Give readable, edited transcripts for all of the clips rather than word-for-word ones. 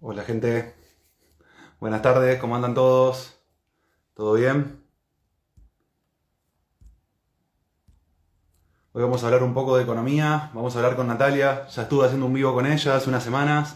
Hola gente, buenas tardes, ¿cómo andan todos? ¿Todo bien? Hoy vamos a hablar un poco de economía, vamos a hablar con Natalia, ya estuve haciendo un vivo con ella hace unas semanas,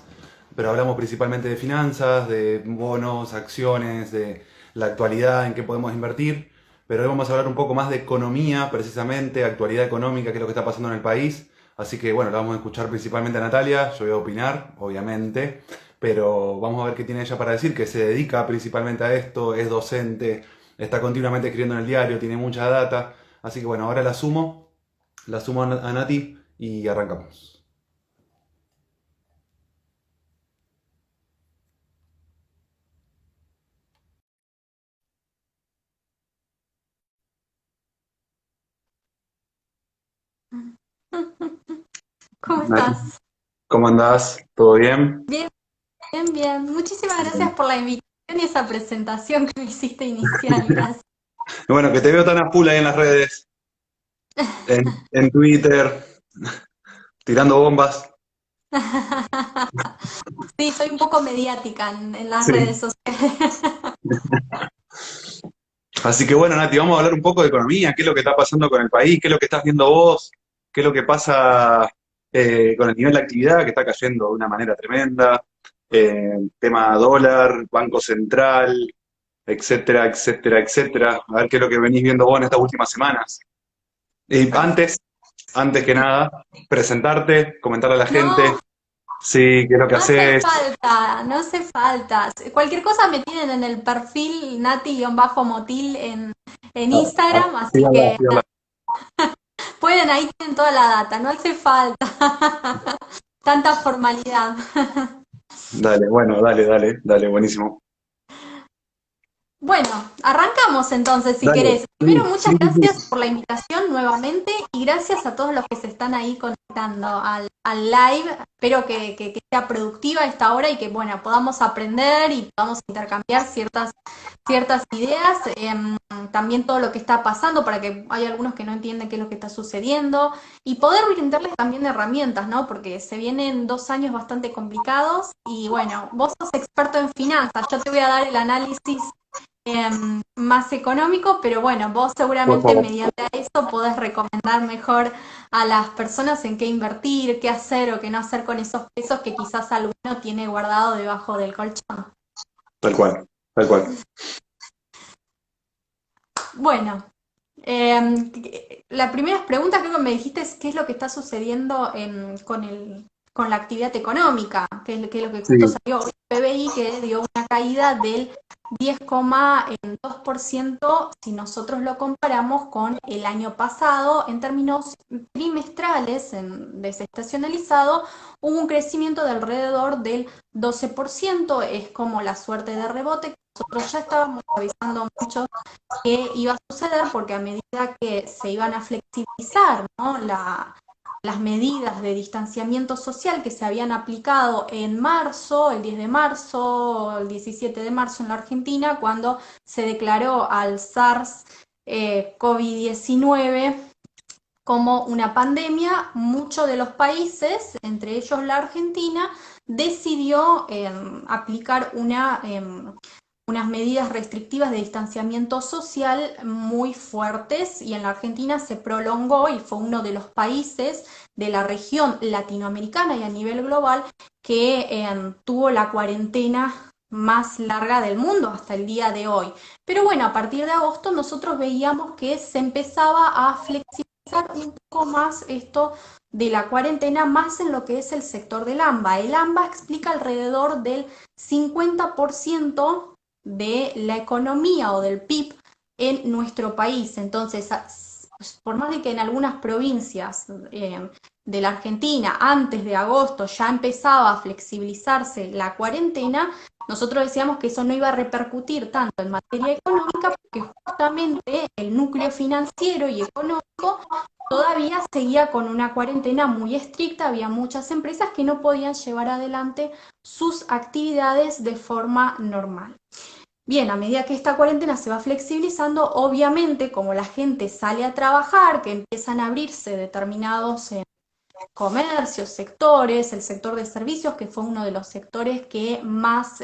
pero hablamos principalmente de finanzas, de bonos, acciones, de la actualidad, en qué podemos invertir, pero hoy vamos a hablar un poco más de economía, precisamente, actualidad económica, qué es lo que está pasando en el país, así que bueno, la vamos a escuchar principalmente a Natalia, yo voy a opinar, obviamente, pero vamos a ver qué tiene ella para decir, que se dedica principalmente a esto, es docente, está continuamente escribiendo en el diario, tiene mucha data, así que bueno, ahora la sumo a Nati y arrancamos. ¿Cómo Nati, estás? ¿cómo andás? ¿Todo bien? Bien, bien, bien. Muchísimas gracias por la invitación y esa presentación que me hiciste inicial. Gracias. Bueno, que te veo tan a full ahí en las redes, en Twitter, tirando bombas. Sí, soy un poco mediática en las redes Sí. sociales. Así que bueno, Nati, vamos a hablar un poco de economía, qué es lo que está pasando con el país, qué es lo que estás viendo vos, qué es lo que pasa con el nivel de actividad que está cayendo de una manera tremenda, tema dólar, Banco Central, etcétera, etcétera, etcétera. A ver qué es lo que venís viendo vos en estas últimas semanas. Y antes que nada, presentarte, comentarle a la gente, No, sí, qué es lo que no hace haces. falta, no hace falta. Cualquier cosa me tienen en el perfil Nati-Motil en Ah, ah, Instagram, así síganla, que síganla. pueden, ahí tienen toda la data, no hace falta tanta formalidad. Dale, bueno, dale, dale, dale, buenísimo. Bueno, arrancamos entonces si Dale, querés. Primero, sí, muchas sí, sí, gracias sí. por la invitación nuevamente y gracias a todos los que se están ahí conectando al live. Espero que sea productiva esta hora y que, bueno, podamos aprender y podamos intercambiar ciertas ideas. También todo lo que está pasando para que hay algunos que no entienden qué es lo que está sucediendo y poder brindarles también herramientas, ¿no? Porque se vienen 2 años bastante complicados y, bueno, vos sos experto en finanzas. Yo te voy a dar el análisis más económico, pero bueno, vos Por seguramente favor. mediante eso podés recomendar mejor a las personas en qué invertir, qué hacer o qué no hacer con esos pesos que quizás alguno tiene guardado debajo del colchón. Tal cual, tal cual. Bueno, la primera pregunta creo que me dijiste es qué es lo que está sucediendo con la actividad económica, qué es lo que justo Sí, salió hoy el PBI, que dio una caída del 10,2% si nosotros lo comparamos con el año pasado. En términos trimestrales, desestacionalizado, hubo un crecimiento de alrededor del 12%, es como la suerte de rebote. Nosotros ya estábamos avisando mucho qué iba a suceder porque a medida que se iban a flexibilizar, ¿no? Las medidas de distanciamiento social que se habían aplicado en marzo, el 10 de marzo, el 17 de marzo en la Argentina, cuando se declaró al SARS COVID-19 como una pandemia, muchos de los países, entre ellos la Argentina, decidió aplicar unas medidas restrictivas de distanciamiento social muy fuertes y en la Argentina se prolongó y fue uno de los países de la región latinoamericana y a nivel global que tuvo la cuarentena más larga del mundo hasta el día de hoy. Pero bueno, a partir de agosto nosotros veíamos que se empezaba a flexibilizar un poco más esto de la cuarentena, más en lo que es el sector del AMBA. El AMBA explica alrededor del 50% de la economía o del PIB en nuestro país. Entonces, por más de que en algunas provincias de la Argentina antes de agosto ya empezaba a flexibilizarse la cuarentena, nosotros decíamos que eso no iba a repercutir tanto en materia económica porque justamente el núcleo financiero y económico todavía seguía con una cuarentena muy estricta, había muchas empresas que no podían llevar adelante sus actividades de forma normal. Bien, a medida que esta cuarentena se va flexibilizando, obviamente como la gente sale a trabajar, que empiezan a abrirse determinados comercios, sectores, el sector de servicios, que fue uno de los sectores que más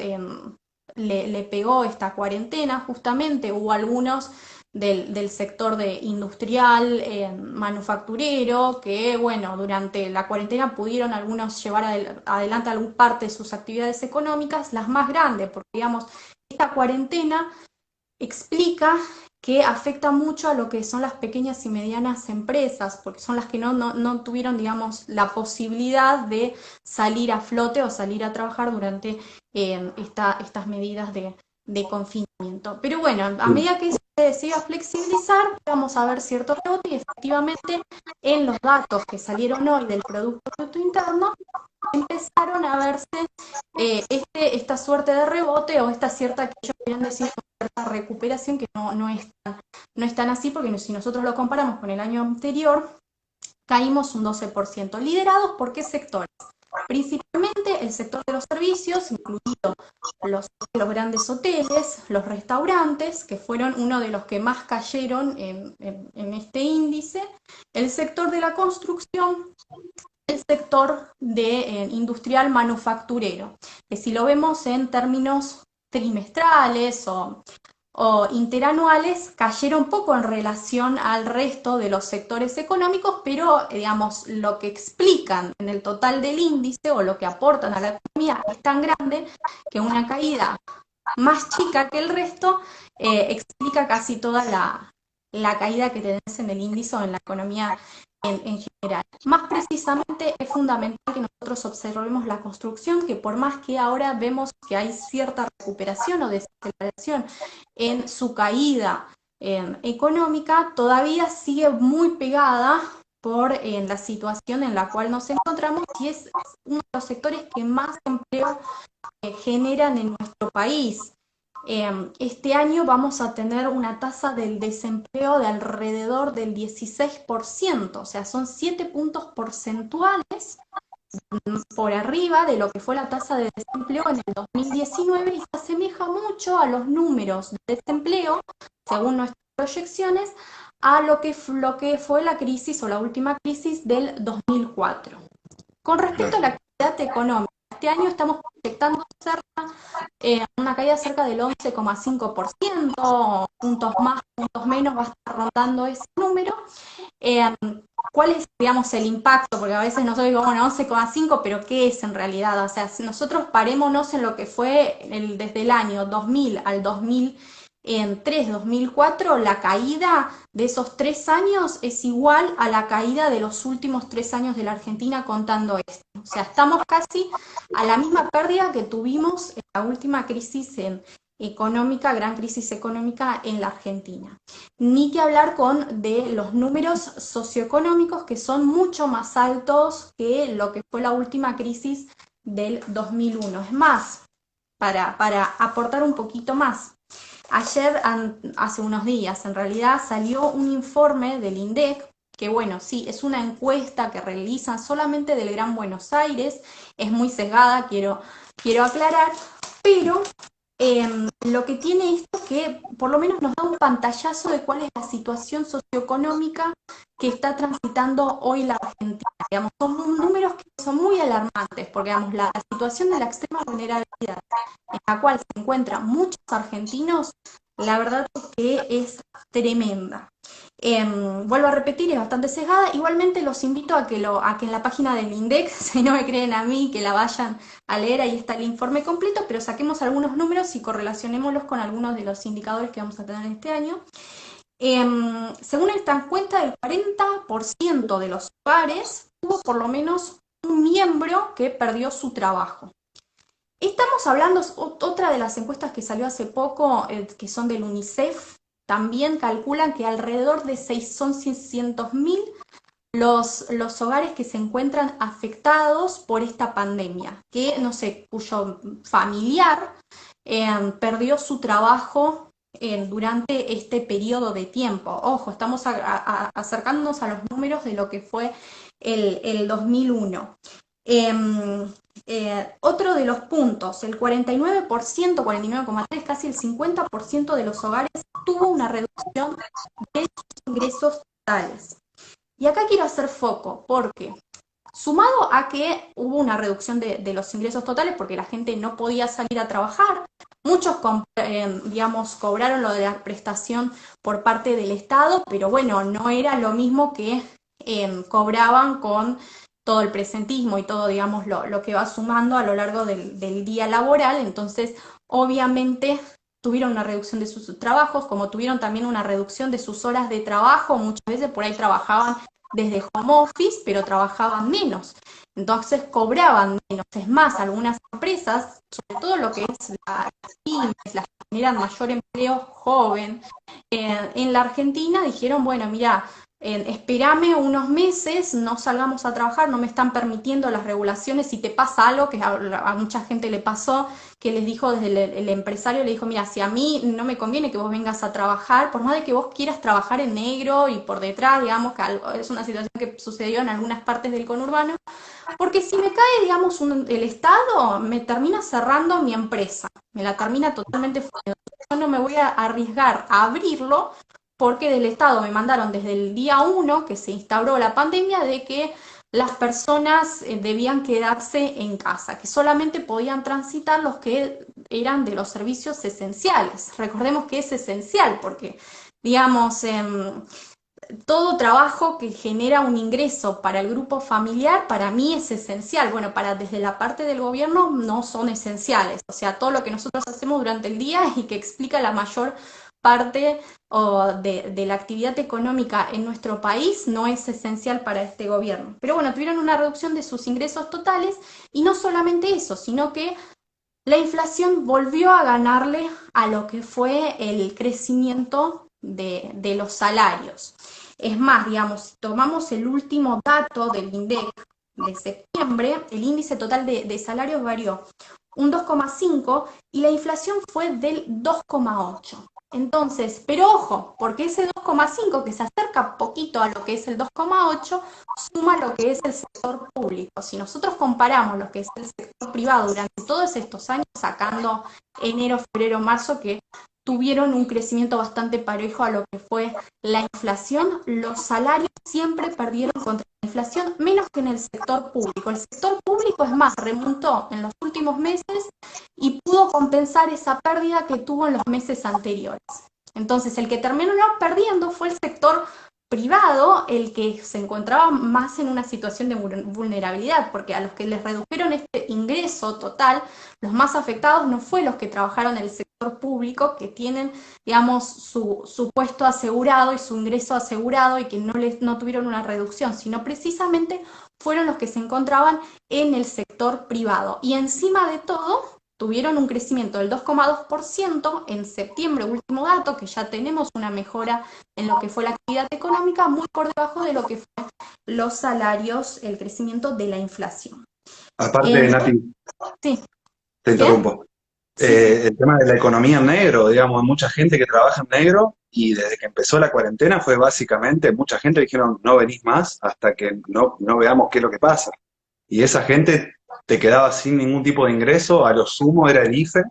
le pegó esta cuarentena, justamente. Hubo algunos del sector de industrial, manufacturero, que bueno, durante la cuarentena pudieron algunos llevar adelante alguna parte de sus actividades económicas, las más grandes, porque digamos, esta cuarentena explica que afecta mucho a lo que son las pequeñas y medianas empresas, porque son las que no tuvieron, digamos, la posibilidad de salir a flote o salir a trabajar durante estas medidas de confinamiento. Pero bueno, a medida que se iba a flexibilizar, vamos a ver cierto rebote y efectivamente en los datos que salieron hoy del Producto Bruto Interno empezaron a verse esta suerte de rebote o esta cierta, que ellos querían decir, cierta recuperación, que no es tan así, porque si nosotros lo comparamos con el año anterior, caímos un 12%. ¿Liderados por qué sectores? Principalmente el sector de los servicios, incluido los grandes hoteles, los restaurantes, que fueron uno de los que más cayeron en este índice, el sector de la construcción, el sector de industrial manufacturero, que si lo vemos en términos trimestrales o interanuales, cayeron poco en relación al resto de los sectores económicos, pero digamos, lo que explican en el total del índice o lo que aportan a la economía es tan grande que una caída más chica que el resto explica casi toda la caída que tenés en el índice o en la economía en general. Más precisamente es fundamental que nosotros observemos la construcción, que por más que ahora vemos que hay cierta recuperación o desaceleración en su caída económica, todavía sigue muy pegada por la situación en la cual nos encontramos, y es uno de los sectores que más empleo generan en nuestro país. Este año vamos a tener una tasa del desempleo de alrededor del 16%, o sea, son 7 puntos porcentuales por arriba de lo que fue la tasa de desempleo en el 2019, y se asemeja mucho a los números de desempleo, según nuestras proyecciones, a lo que fue la crisis o la última crisis del 2004. Con respecto a la actividad económica, este año estamos proyectando una caída cerca del 11,5%, puntos más, puntos menos, va a estar rondando ese número. ¿Cuál es, digamos, el impacto? Porque a veces nosotros digo, bueno, 11,5, pero ¿qué es en realidad? O sea, si nosotros parémonos en lo que fue desde el año 2000 al 2003-2004, la caída de esos 3 años es igual a la caída de los últimos 3 años de la Argentina contando esto. O sea, estamos casi a la misma pérdida que tuvimos en la última crisis económica, gran crisis económica en la Argentina. Ni que hablar de los números socioeconómicos, que son mucho más altos que lo que fue la última crisis del 2001. Es más, para aportar un poquito más, ayer, hace unos días, en realidad salió un informe del INDEC, que bueno, sí, es una encuesta que realizan solamente del Gran Buenos Aires, es muy sesgada, quiero aclarar, pero lo que tiene esto es que por lo menos nos da un pantallazo de cuál es la situación socioeconómica que está transitando hoy la Argentina. Digamos, son números que son muy alarmantes, porque digamos, la situación de la extrema vulnerabilidad en la cual se encuentran muchos argentinos, la verdad es que es tremenda. Vuelvo a repetir, es bastante sesgada. Igualmente los invito a que en la página del INDEC, si no me creen a mí, que la vayan a leer, ahí está el informe completo, pero saquemos algunos números y correlacionémoslos con algunos de los indicadores que vamos a tener este año. Según esta cuenta, el 40% de los hogares tuvo por lo menos un miembro que perdió su trabajo. Estamos hablando, otra de las encuestas que salió hace poco, que son del UNICEF, también calculan que alrededor de 600.000 los hogares que se encuentran afectados por esta pandemia, que no sé, cuyo familiar perdió su trabajo durante este periodo de tiempo. Ojo, estamos acercándonos a los números de lo que fue el 2001. Otro de los puntos, el 49%, 49,3%, casi el 50% de los hogares tuvo una reducción de sus ingresos totales. Y acá quiero hacer foco, porque Sumado a que hubo una reducción de los ingresos totales porque la gente no podía salir a trabajar, muchos, digamos, cobraron lo de la prestación por parte del Estado, pero bueno, no era lo mismo que cobraban con todo el presentismo y todo, digamos, lo que va sumando a lo largo del día laboral. Entonces, obviamente, tuvieron una reducción de sus trabajos, como tuvieron también una reducción de sus horas de trabajo. Muchas veces por ahí trabajaban desde home office, pero trabajaban menos. Entonces cobraban menos. Es más, algunas empresas, sobre todo lo que es las pymes, las que generan mayor empleo joven, en la Argentina dijeron, bueno, mira, espérame unos meses, no salgamos a trabajar, no me están permitiendo las regulaciones, si te pasa algo, que a mucha gente le pasó, que les dijo desde el empresario, le dijo, mira, si a mí no me conviene que vos vengas a trabajar, por más de que vos quieras trabajar en negro y por detrás, digamos, que es una situación que sucedió en algunas partes del conurbano, porque si me cae, digamos, el Estado, me termina cerrando mi empresa, me la termina totalmente fundiendo. Yo no me voy a arriesgar a abrirlo porque del Estado me mandaron desde el día 1 que se instauró la pandemia de que las personas debían quedarse en casa, que solamente podían transitar los que eran de los servicios esenciales. Recordemos que es esencial porque, digamos, todo trabajo que genera un ingreso para el grupo familiar para mí es esencial. Bueno, para desde la parte del gobierno no son esenciales. O sea, todo lo que nosotros hacemos durante el día y que explica la mayor parte de la actividad económica en nuestro país no es esencial para este gobierno. Pero bueno, tuvieron una reducción de sus ingresos totales y no solamente eso, sino que la inflación volvió a ganarle a lo que fue el crecimiento de los salarios. Es más, digamos, si tomamos el último dato del INDEC de septiembre, el índice total de salarios varió un 2,5 y la inflación fue del 2,8. Entonces, pero ojo, porque ese 2,5 que se acerca poquito a lo que es el 2,8 suma lo que es el sector público. Si nosotros comparamos lo que es el sector privado durante todos estos años, sacando enero, febrero, marzo, que tuvieron un crecimiento bastante parejo a lo que fue la inflación, los salarios siempre perdieron contra la inflación, menos que en el sector público. El sector público, es más, remontó en los últimos meses y pudo compensar esa pérdida que tuvo en los meses anteriores. Entonces, el que terminó perdiendo fue el sector privado, el que se encontraba más en una situación de vulnerabilidad, porque a los que les redujeron este ingreso total, los más afectados no fue los que trabajaron en el sector público, que tienen, digamos, su puesto asegurado y su ingreso asegurado y que no tuvieron una reducción, sino precisamente fueron los que se encontraban en el sector privado. Y encima de todo, tuvieron un crecimiento del 2,2% en septiembre, último dato, que ya tenemos una mejora en lo que fue la actividad económica, muy por debajo de lo que fue los salarios, el crecimiento de la inflación. Aparte, Nati, Sí, te ¿bien? interrumpo. Sí, sí. El tema de la economía en negro, digamos, hay mucha gente que trabaja en negro y desde que empezó la cuarentena fue básicamente, mucha gente dijeron no venís más hasta que no veamos qué es lo que pasa. Y esa gente te quedaba sin ningún tipo de ingreso, a lo sumo era el IFE,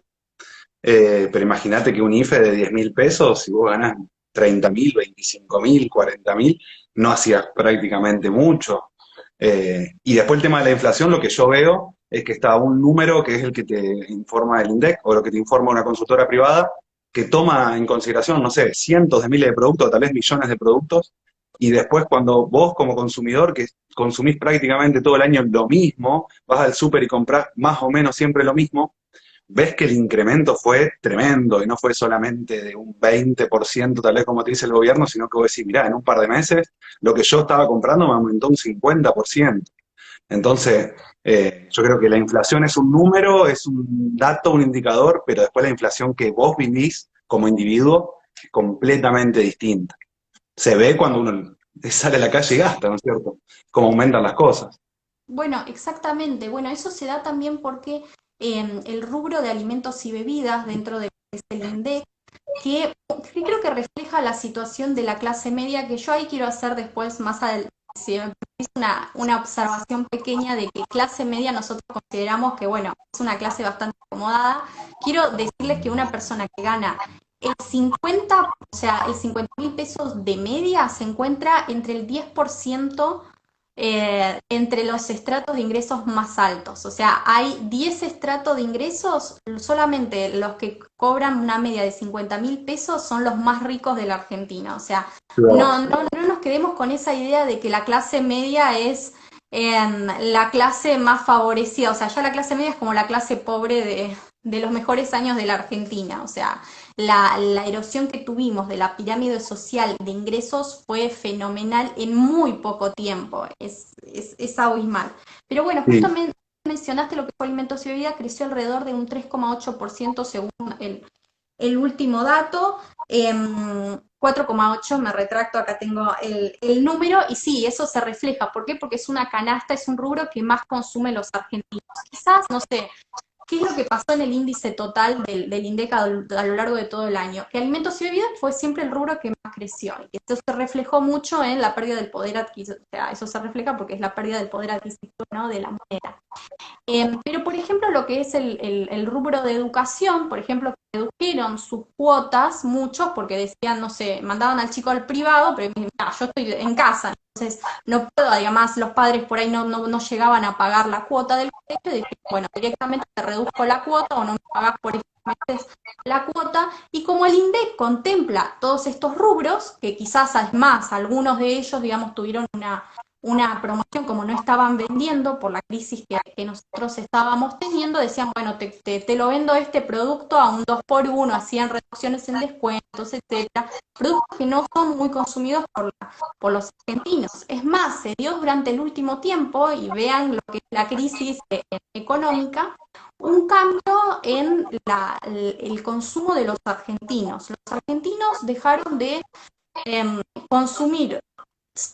pero imagínate que un IFE de 10.000 pesos, si vos ganás 30.000, 25.000, 40.000, no hacías prácticamente mucho. Y después el tema de la inflación, lo que yo veo es que está un número que es el que te informa el INDEC o lo que te informa una consultora privada, que toma en consideración, no sé, cientos de miles de productos, tal vez millones de productos, y después cuando vos como consumidor, que consumís prácticamente todo el año lo mismo, vas al súper y comprás más o menos siempre lo mismo, ves que el incremento fue tremendo y no fue solamente de un 20%, tal vez como te dice el gobierno, sino que vos decís, mirá, en un par de meses lo que yo estaba comprando me aumentó un 50%. Entonces, yo creo que la inflación es un número, es un dato, un indicador, pero después la inflación que vos vivís como individuo es completamente distinta. Se ve cuando uno sale a la calle y gasta, ¿no es cierto? Cómo aumentan las cosas. Bueno, exactamente. Bueno, eso se da también porque el rubro de alimentos y bebidas dentro de el INDEC, que creo que refleja la situación de la clase media, que yo ahí quiero hacer después más adelante, si me permitís, una observación pequeña de que clase media nosotros consideramos que, bueno, es una clase bastante acomodada. Quiero decirles que una persona que gana el 50, o sea, el 50.000 pesos de media se encuentra entre el 10% entre los estratos de ingresos más altos. O sea, hay 10 estratos de ingresos, solamente los que cobran una media de 50.000 pesos son los más ricos de la Argentina. O sea, Wow. no nos quedemos con esa idea de que la clase media es la clase más favorecida. O sea, ya la clase media es como la clase pobre de los mejores años de la Argentina. O sea, la erosión que tuvimos de la pirámide social de ingresos fue fenomenal en muy poco tiempo, es abismal. Pero bueno, Sí. justamente mencionaste lo que fue alimentos y bebidas, creció alrededor de un 3,8% según el último dato. 4,8, me retracto, acá tengo el número, y sí, eso se refleja. ¿Por qué? Porque es una canasta, es un rubro que más consumen los argentinos. Quizás, no sé, ¿qué es lo que pasó en el índice total del INDEC a lo largo de todo el año? Que alimentos y bebidas fue siempre el rubro que más creció. Y esto se reflejó mucho en la pérdida del poder adquisitivo. O sea, eso se refleja porque es la pérdida del poder adquisitivo, ¿no?, de la moneda. Pero, por ejemplo, lo que es el rubro de educación, por ejemplo, redujeron sus cuotas muchos porque decían, no sé, mandaban al chico al privado, pero mira, yo estoy en casa, entonces no puedo, además los padres por ahí no llegaban a pagar la cuota del colegio, y decían, bueno, directamente te reduzco la cuota o no me pagás por estos meses la cuota, y como el INDEC contempla todos estos rubros, que quizás es más, algunos de ellos, digamos, tuvieron una promoción, como no estaban vendiendo por la crisis que nosotros estábamos teniendo, decían, bueno, te lo vendo este producto a un 2x1, hacían reducciones en descuentos, etcétera, productos que no son muy consumidos por los argentinos. Es más, se dio durante el último tiempo, y vean lo que es la crisis económica, un cambio en el consumo de los argentinos. Los argentinos dejaron de consumir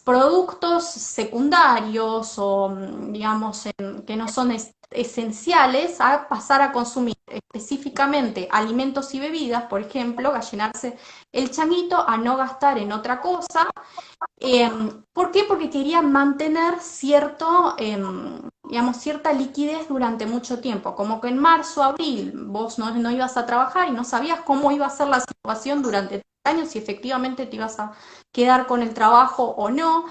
productos secundarios o, digamos, que no son esenciales, a pasar a consumir específicamente alimentos y bebidas, por ejemplo, a llenarse el changuito, a no gastar en otra cosa. ¿Por qué? Porque querían mantener digamos, cierta liquidez durante mucho tiempo, como que en marzo, abril, vos no ibas a trabajar y no sabías cómo iba a ser la situación durante 3 años, si efectivamente te ibas a quedar con el trabajo o no.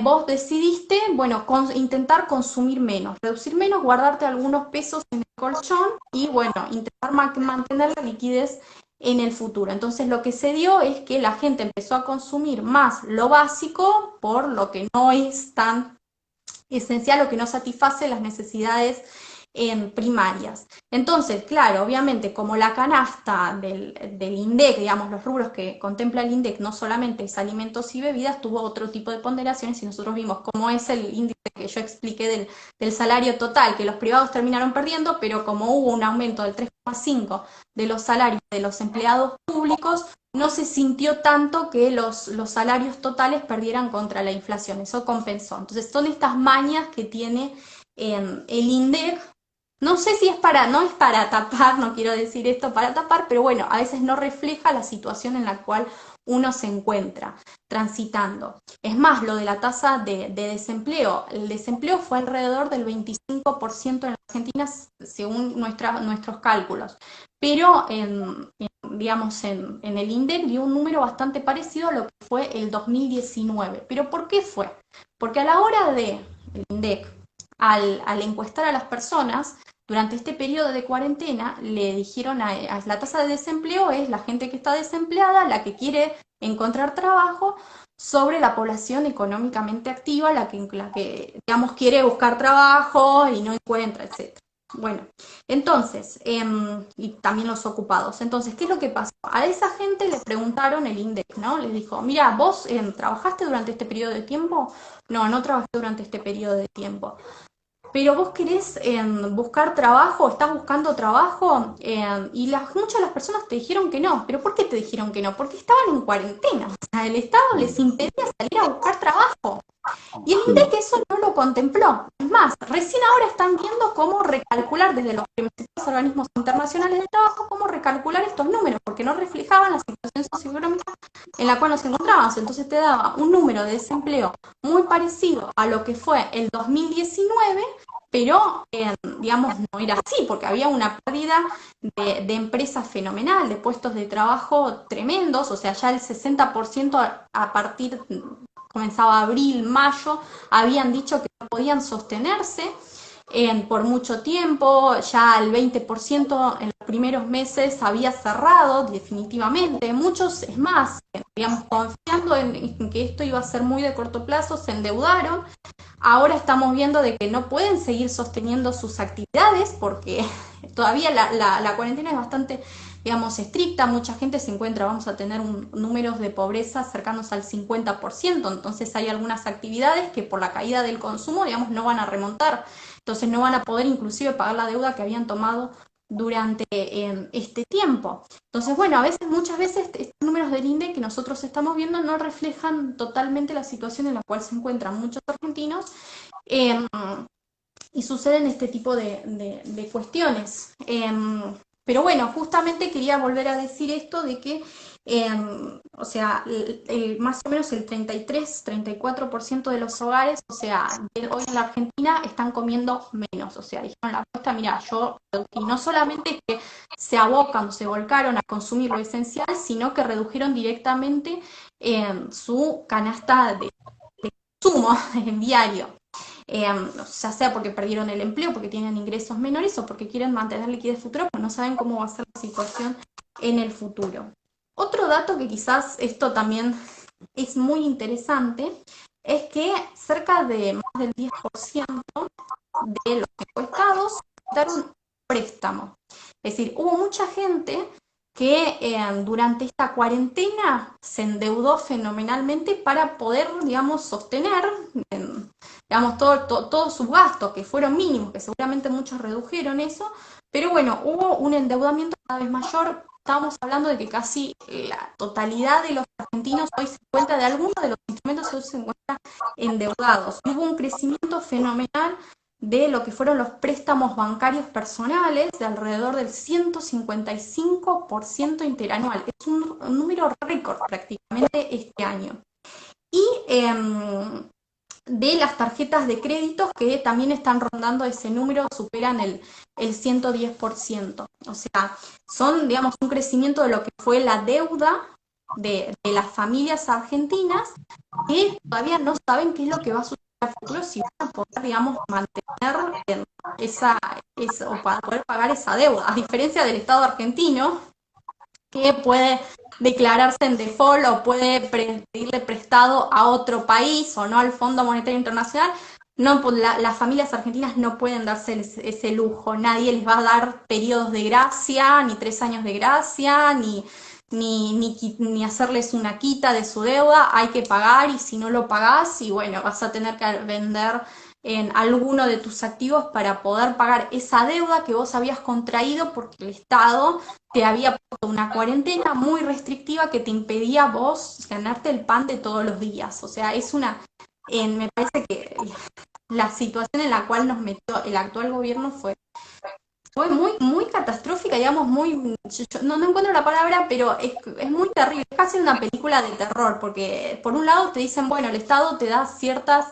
Vos decidiste, bueno, intentar consumir menos, reducir menos, guardarte algunos pesos en el colchón y, bueno, intentar mantener la liquidez en el futuro. Entonces lo que se dio es que la gente empezó a consumir más lo básico por lo que no es tan esencial o que no satisface las necesidades primarias. Entonces, claro, obviamente, como la canasta del INDEC, digamos, los rubros que contempla el INDEC, no solamente es alimentos y bebidas, tuvo otro tipo de ponderaciones, y nosotros vimos cómo es el índice que yo expliqué del salario total, que los privados terminaron perdiendo, pero como hubo un aumento del 3,5 de los salarios de los empleados públicos, no se sintió tanto que los salarios totales perdieran contra la inflación, eso compensó. Entonces son estas mañas que tiene el INDEC. No sé si no es para tapar, no quiero decir esto para tapar, pero bueno, a veces no refleja la situación en la cual uno se encuentra transitando. Es más, lo de la tasa de desempleo, el desempleo fue alrededor del 25% en Argentina según nuestros cálculos, pero digamos, en el INDEC dio un número bastante parecido a lo que fue el 2019. ¿Pero por qué fue? Porque a la hora de el INDEC, al encuestar a las personas, durante este periodo de cuarentena, le dijeron a la tasa de desempleo es la gente que está desempleada, la que quiere encontrar trabajo, sobre la población económicamente activa, la que digamos, quiere buscar trabajo y no encuentra, etc. Bueno, entonces, y también los ocupados. Entonces, ¿qué es lo que pasó? A esa gente le preguntaron el INDEC, ¿no? Les dijo, mira, ¿vos trabajaste durante este periodo de tiempo? No, no trabajé durante este periodo de tiempo. Pero vos querés buscar trabajo, estás buscando trabajo, y muchas de las personas te dijeron que no. ¿Pero por qué te dijeron que no? Porque estaban en cuarentena. O sea, el Estado les impedía salir a buscar trabajo. Y el Sí. INDEC eso no lo contempló. Es más, recién ahora están viendo cómo recalcular desde los principales organismos internacionales de trabajo, cómo recalcular estos números, porque no reflejaban la situación socioeconómica en la cual nos encontrábamos. Entonces te daba un número de desempleo muy parecido a lo que fue el 2019, pero digamos no era así, porque había una pérdida de empresas fenomenal, de puestos de trabajo tremendos. O sea, ya el 60% a partir comenzaba abril, mayo, habían dicho que no podían sostenerse por mucho tiempo, ya el 20% en los primeros meses había cerrado definitivamente, muchos, es más, digamos, confiando en que esto iba a ser muy de corto plazo, se endeudaron. Ahora estamos viendo de que no pueden seguir sosteniendo sus actividades porque todavía la cuarentena es bastante, digamos, estricta. Mucha gente se encuentra, vamos a tener números de pobreza cercanos al 50%. Entonces hay algunas actividades que por la caída del consumo, digamos, no van a remontar. Entonces no van a poder inclusive pagar la deuda que habían tomado durante este tiempo. Entonces, bueno, muchas veces estos números del INDEC que nosotros estamos viendo no reflejan totalmente la situación en la cual se encuentran muchos argentinos y suceden este tipo de cuestiones. Pero bueno, justamente quería volver a decir esto de que, o sea, más o menos el 33-34% de los hogares, o sea, hoy en la Argentina están comiendo menos. O sea, dijeron la apuesta, mira, y no solamente es que se abocan, se volcaron a consumir lo esencial, sino que redujeron directamente su canasta de consumo en diario. Ya sea porque perdieron el empleo, porque tienen ingresos menores o porque quieren mantener liquidez futura, pero no saben cómo va a ser la situación en el futuro. Otro dato que quizás esto también es muy interesante es que cerca de más del 10% de los encuestados daron préstamo. Es decir, hubo mucha gente que durante esta cuarentena se endeudó fenomenalmente para poder, digamos, sostener, digamos, todos sus gastos, que fueron mínimos, que seguramente muchos redujeron eso, pero bueno, hubo un endeudamiento cada vez mayor. Estábamos hablando de que casi la totalidad de los argentinos hoy se encuentra de algunos de los instrumentos que hoy se encuentran endeudados. Hubo un crecimiento fenomenal de lo que fueron los préstamos bancarios personales de alrededor del 155% interanual. Es un número récord prácticamente este año. Y de las tarjetas de créditos que también están rondando ese número, superan el 110%. O sea, son, digamos, un crecimiento de lo que fue la deuda de las familias argentinas que todavía no saben qué es lo que va a suceder en el futuro, si van a poder, digamos, mantener o para poder pagar esa deuda, a diferencia del Estado argentino, que puede declararse en default o puede pedirle prestado a otro país o no al Fondo Monetario Internacional. No, las familias argentinas no pueden darse ese lujo, nadie les va a dar periodos de gracia, ni 3 años de gracia, ni hacerles una quita de su deuda. Hay que pagar, y si no lo pagás, y bueno, vas a tener que vender en alguno de tus activos para poder pagar esa deuda que vos habías contraído porque el Estado te había puesto una cuarentena muy restrictiva que te impedía vos ganarte el pan de todos los días. O sea, me parece que la situación en la cual nos metió el actual gobierno fue muy, muy catastrófica, digamos, no encuentro la palabra, pero es muy terrible, es casi una película de terror, porque por un lado te dicen, bueno, el Estado te da ciertas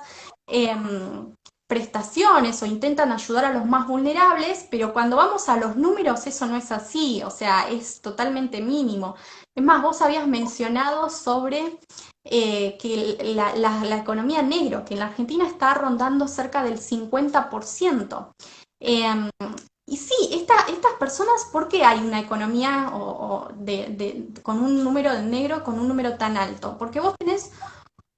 prestaciones o intentan ayudar a los más vulnerables, pero cuando vamos a los números eso no es así, o sea, es totalmente mínimo. Es más, vos habías mencionado sobre que la economía negro, que en la Argentina está rondando cerca del 50%. Y sí, estas personas, ¿por qué hay una economía con un número de negro, con un número tan alto? Porque vos tenés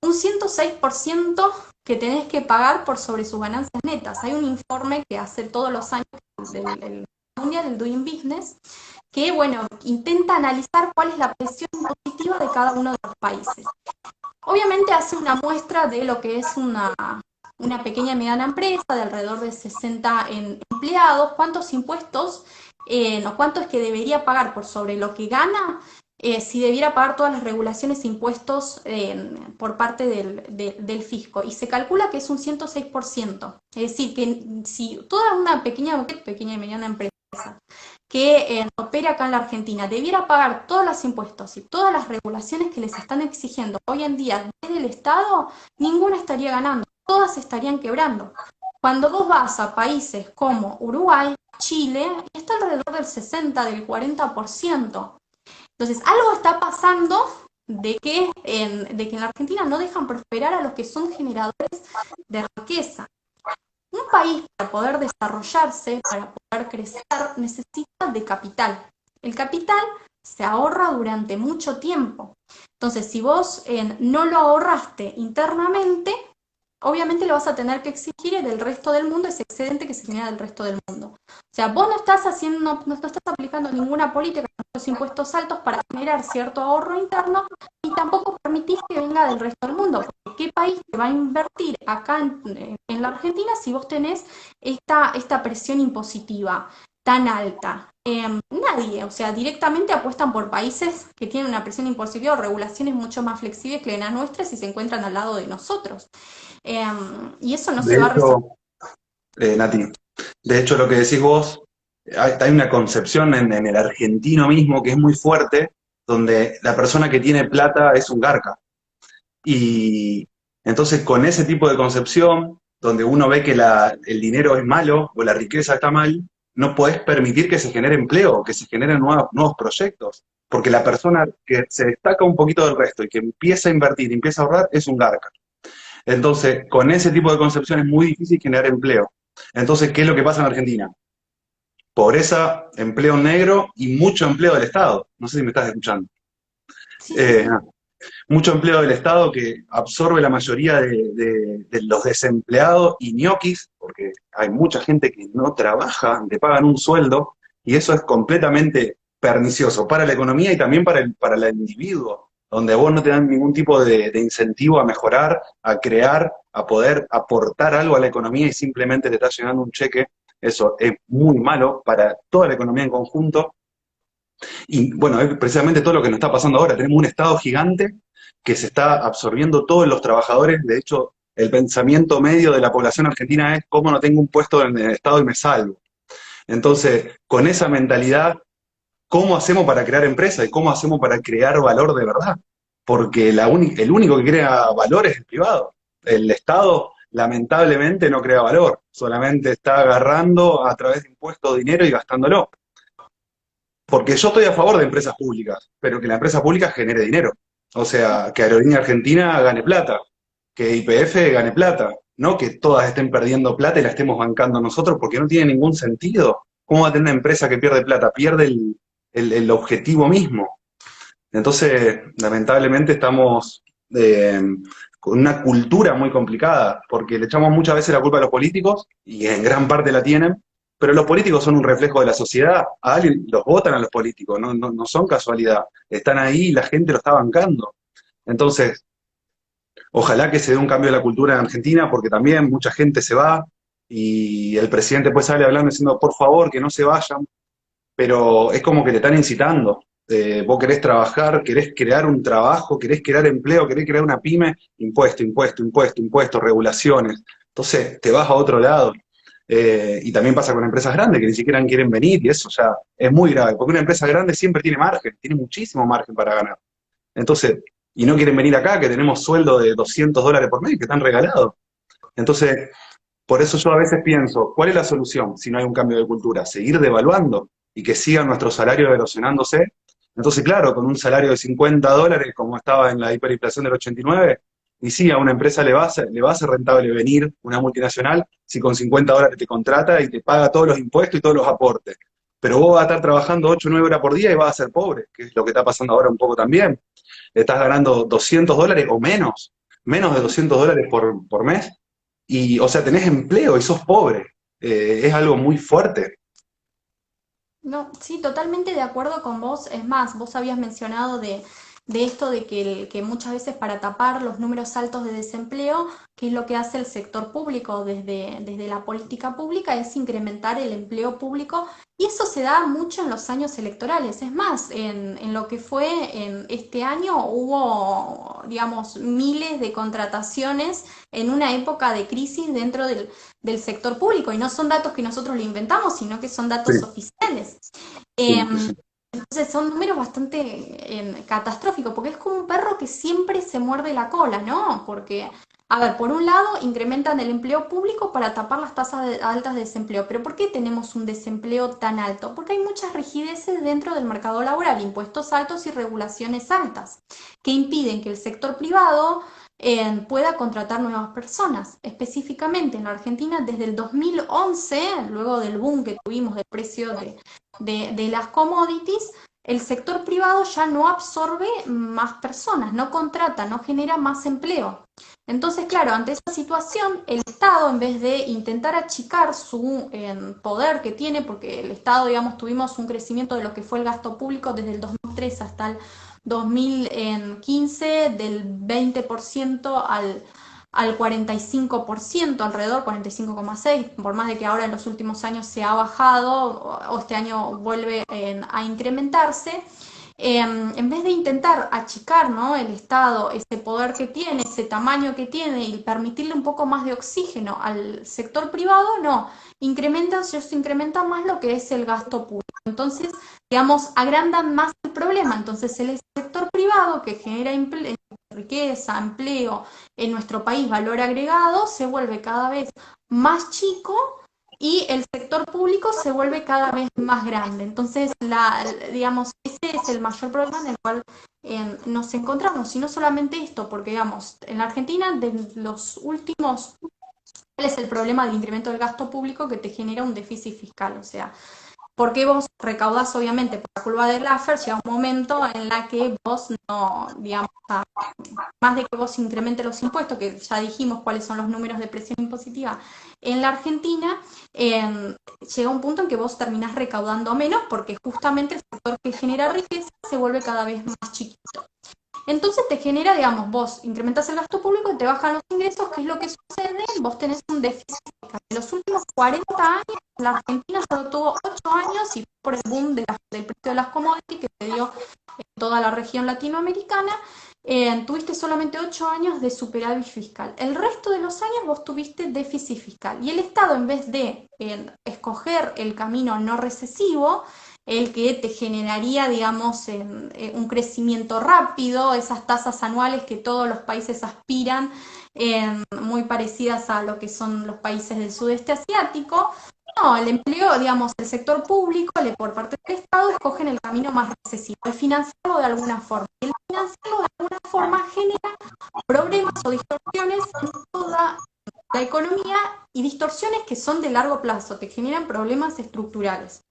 un 106% que tenés que pagar por sobre sus ganancias netas. Hay un informe que hace todos los años del Mundial, del Doing Business, que, bueno, intenta analizar cuál es la presión impositiva de cada uno de los países. Obviamente hace una muestra de lo que es una pequeña y mediana empresa de alrededor de 60 empleados, cuántos impuestos, cuánto es que debería pagar por sobre lo que gana, si debiera pagar todas las regulaciones e impuestos por parte del fisco. Y se calcula que es un 106%. Es decir, que si toda una pequeña y mediana empresa que opera acá en la Argentina debiera pagar todos los impuestos y todas las regulaciones que les están exigiendo hoy en día desde el Estado, ninguna estaría ganando, todas estarían quebrando. Cuando vos vas a países como Uruguay, Chile, está alrededor del 60, del 40%. Entonces, algo está pasando de que en la Argentina no dejan prosperar a los que son generadores de riqueza. Un país para poder desarrollarse, para poder crecer, necesita de capital. El capital se ahorra durante mucho tiempo. Entonces, si vos no lo ahorraste internamente, obviamente lo vas a tener que exigir del resto del mundo, ese excedente que se genera del resto del mundo. O sea, vos no estás aplicando ninguna política con los impuestos altos para generar cierto ahorro interno y tampoco permitís que venga del resto del mundo. Porque ¿qué país te va a invertir acá en la Argentina si vos tenés esta presión impositiva tan alta? Nadie, o sea, directamente apuestan por países que tienen una presión impositiva o regulaciones mucho más flexibles que las nuestras y se encuentran al lado de nosotros. Y eso no se De va a resolver. hecho, Nati, de hecho lo que decís vos, hay una concepción en el argentino mismo que es muy fuerte, donde la persona que tiene plata es un garca. Y entonces con ese tipo de concepción, donde uno ve que el dinero es malo o la riqueza está mal, no podés permitir que se genere empleo, que se generen nuevos proyectos. Porque la persona que se destaca un poquito del resto y que empieza a invertir, empieza a ahorrar, es un garca. Entonces, con ese tipo de concepción es muy difícil generar empleo. Entonces, ¿qué es lo que pasa en Argentina? Pobreza, empleo negro y mucho empleo del Estado. No sé si me estás escuchando. Sí, sí, Eh, sí. Mucho empleo del Estado que absorbe la mayoría de los desempleados y ñoquis, porque hay mucha gente que no trabaja, le pagan un sueldo, y eso es completamente pernicioso para la economía y también para el individuo, donde a vos no te dan ningún tipo de incentivo a mejorar, a crear, a poder aportar algo a la economía y simplemente te está llegando un cheque. Eso es muy malo para toda la economía en conjunto y bueno, es precisamente todo lo que nos está pasando ahora. Tenemos un Estado gigante que se está absorbiendo todos los trabajadores. De hecho, el pensamiento medio de la población argentina es cómo no tengo un puesto en el Estado y me salvo. Entonces, con esa mentalidad, ¿cómo hacemos para crear empresas y cómo hacemos para crear valor de verdad? Porque el único que crea valor es el privado. El Estado, lamentablemente, no crea valor. Solamente está agarrando a través de impuestos dinero y gastándolo. Porque yo estoy a favor de empresas públicas, pero que la empresa pública genere dinero. O sea, que Aerolínea Argentina gane plata, que YPF gane plata, no que todas estén perdiendo plata y la estemos bancando nosotros, porque no tiene ningún sentido. ¿Cómo va a tener una empresa que pierde plata? Pierde el objetivo mismo. Entonces, lamentablemente estamos con una cultura muy complicada, porque le echamos muchas veces la culpa a los políticos, y en gran parte la tienen, pero los políticos son un reflejo de la sociedad. A alguien los votan a los políticos, no son casualidad. Están ahí y la gente lo está bancando. Entonces, ojalá que se dé un cambio de la cultura en Argentina, porque también mucha gente se va y el presidente pues sale hablando diciendo, por favor, que no se vayan, pero es como que te están incitando. Vos querés trabajar, querés crear un trabajo, querés crear empleo, querés crear una pyme, impuesto, impuesto, impuesto, impuesto, regulaciones. Entonces te vas a otro lado. Y también pasa con empresas grandes que ni siquiera quieren venir y eso ya es muy grave, porque una empresa grande siempre tiene margen, tiene muchísimo margen para ganar. Entonces, y no quieren venir acá, que tenemos sueldo de $200 por mes, que están regalados. Entonces, por eso yo a veces pienso, ¿cuál es la solución si no hay un cambio de cultura? Seguir devaluando y que sigan nuestros salarios erosionándose. Entonces, claro, con un salario de $50, como estaba en la hiperinflación del 89, y sí, a una empresa le va a ser rentable venir, una multinacional, si con $50 te contrata y te paga todos los impuestos y todos los aportes. Pero vos vas a estar trabajando 8 o 9 horas por día y vas a ser pobre, que es lo que está pasando ahora un poco también. Estás ganando $200 o menos de $200 por mes, y, o sea, tenés empleo y sos pobre. Es algo muy fuerte. No, sí, totalmente de acuerdo con vos. Es más, vos habías mencionado de esto de que muchas veces para tapar los números altos de desempleo, ¿qué es lo que hace el sector público desde la política pública? Es incrementar el empleo público y eso se da mucho en los años electorales. Es más, en lo que fue en este año hubo, digamos, miles de contrataciones en una época de crisis dentro del sector público y no son datos que nosotros le inventamos, sino que son Sí, datos oficiales. sí, sí, Em, sí. entonces son números bastante catastróficos, porque es como un perro que siempre se muerde la cola, ¿no? Porque A ver, por un lado, incrementan el empleo público para tapar las tasas altas de desempleo. Pero ¿por qué tenemos un desempleo tan alto? Porque hay muchas rigideces dentro del mercado laboral, impuestos altos y regulaciones altas, que impiden que el sector privado pueda contratar nuevas personas. Específicamente en la Argentina, desde el 2011, luego del boom que tuvimos del precio de las commodities, el sector privado ya no absorbe más personas, no contrata, no genera más empleo. Entonces, claro, ante esa situación, el Estado, en vez de intentar achicar su poder que tiene, porque el Estado, digamos, tuvimos un crecimiento de lo que fue el gasto público desde el 2003 hasta el 2015 del 20% al 45%, alrededor 45,6%, por más de que ahora en los últimos años se ha bajado o este año vuelve a incrementarse. En vez de intentar achicar, ¿no?, el Estado, ese poder que tiene, ese tamaño que tiene y permitirle un poco más de oxígeno al sector privado, no, se incrementa más lo que es el gasto público. Entonces, digamos, agrandan más el problema. Entonces, el sector privado que genera riqueza, empleo en nuestro país, valor agregado, se vuelve cada vez más chico y el sector público se vuelve cada vez más grande. Entonces, digamos, ese es el mayor problema en el cual nos encontramos. Y no solamente esto, porque, digamos, en la Argentina, de los últimos, ¿cuál es el problema del incremento del gasto público que te genera un déficit fiscal? O sea, porque vos recaudás, obviamente, por la curva de Laffer, llega un momento en la que vos no, digamos, más de que vos incrementes los impuestos, que ya dijimos cuáles son los números de presión impositiva en la Argentina, llega un punto en que vos terminás recaudando menos porque justamente el sector que genera riqueza se vuelve cada vez más chiquito. Entonces te genera, digamos, vos incrementas el gasto público y te bajan los ingresos. ¿Qué es lo que sucede? Vos tenés un déficit fiscal. En los últimos 40 años, la Argentina solo tuvo 8 años, y por el boom del precio de las commodities que se dio en toda la región latinoamericana, tuviste solamente 8 años de superávit fiscal. El resto de los años vos tuviste déficit fiscal. Y el Estado, en vez de escoger el camino no recesivo, el que te generaría, digamos, un crecimiento rápido, esas tasas anuales que todos los países aspiran, muy parecidas a lo que son los países del sudeste asiático. No, el empleo, digamos, el sector público, por parte del Estado, escogen el camino más recesivo, el financiarlo de alguna forma. Y el financiarlo de alguna forma genera problemas o distorsiones en toda la economía, y distorsiones que son de largo plazo, te generan problemas estructurales.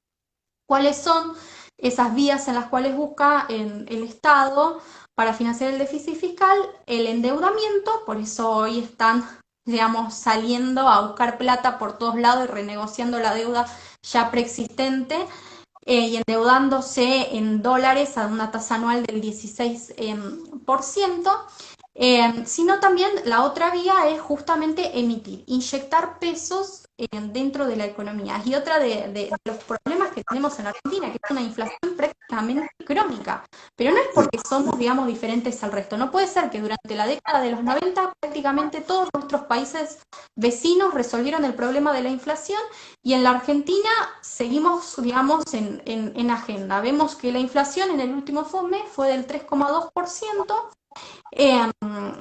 ¿Cuáles son esas vías en las cuales busca el Estado para financiar el déficit fiscal? El endeudamiento. Por eso hoy están, digamos, saliendo a buscar plata por todos lados y renegociando la deuda ya preexistente, y endeudándose en dólares a una tasa anual del 16%. Sino también la otra vía es justamente inyectar pesos dentro de la economía. Y otra de los problemas que tenemos en Argentina, que es una inflación prácticamente crónica, pero no es porque somos, digamos, diferentes al resto. No puede ser que durante la década de los 90 prácticamente todos nuestros países vecinos resolvieron el problema de la inflación, y en la Argentina seguimos, digamos, en agenda. Vemos que la inflación en el último mes fue del 3,2%,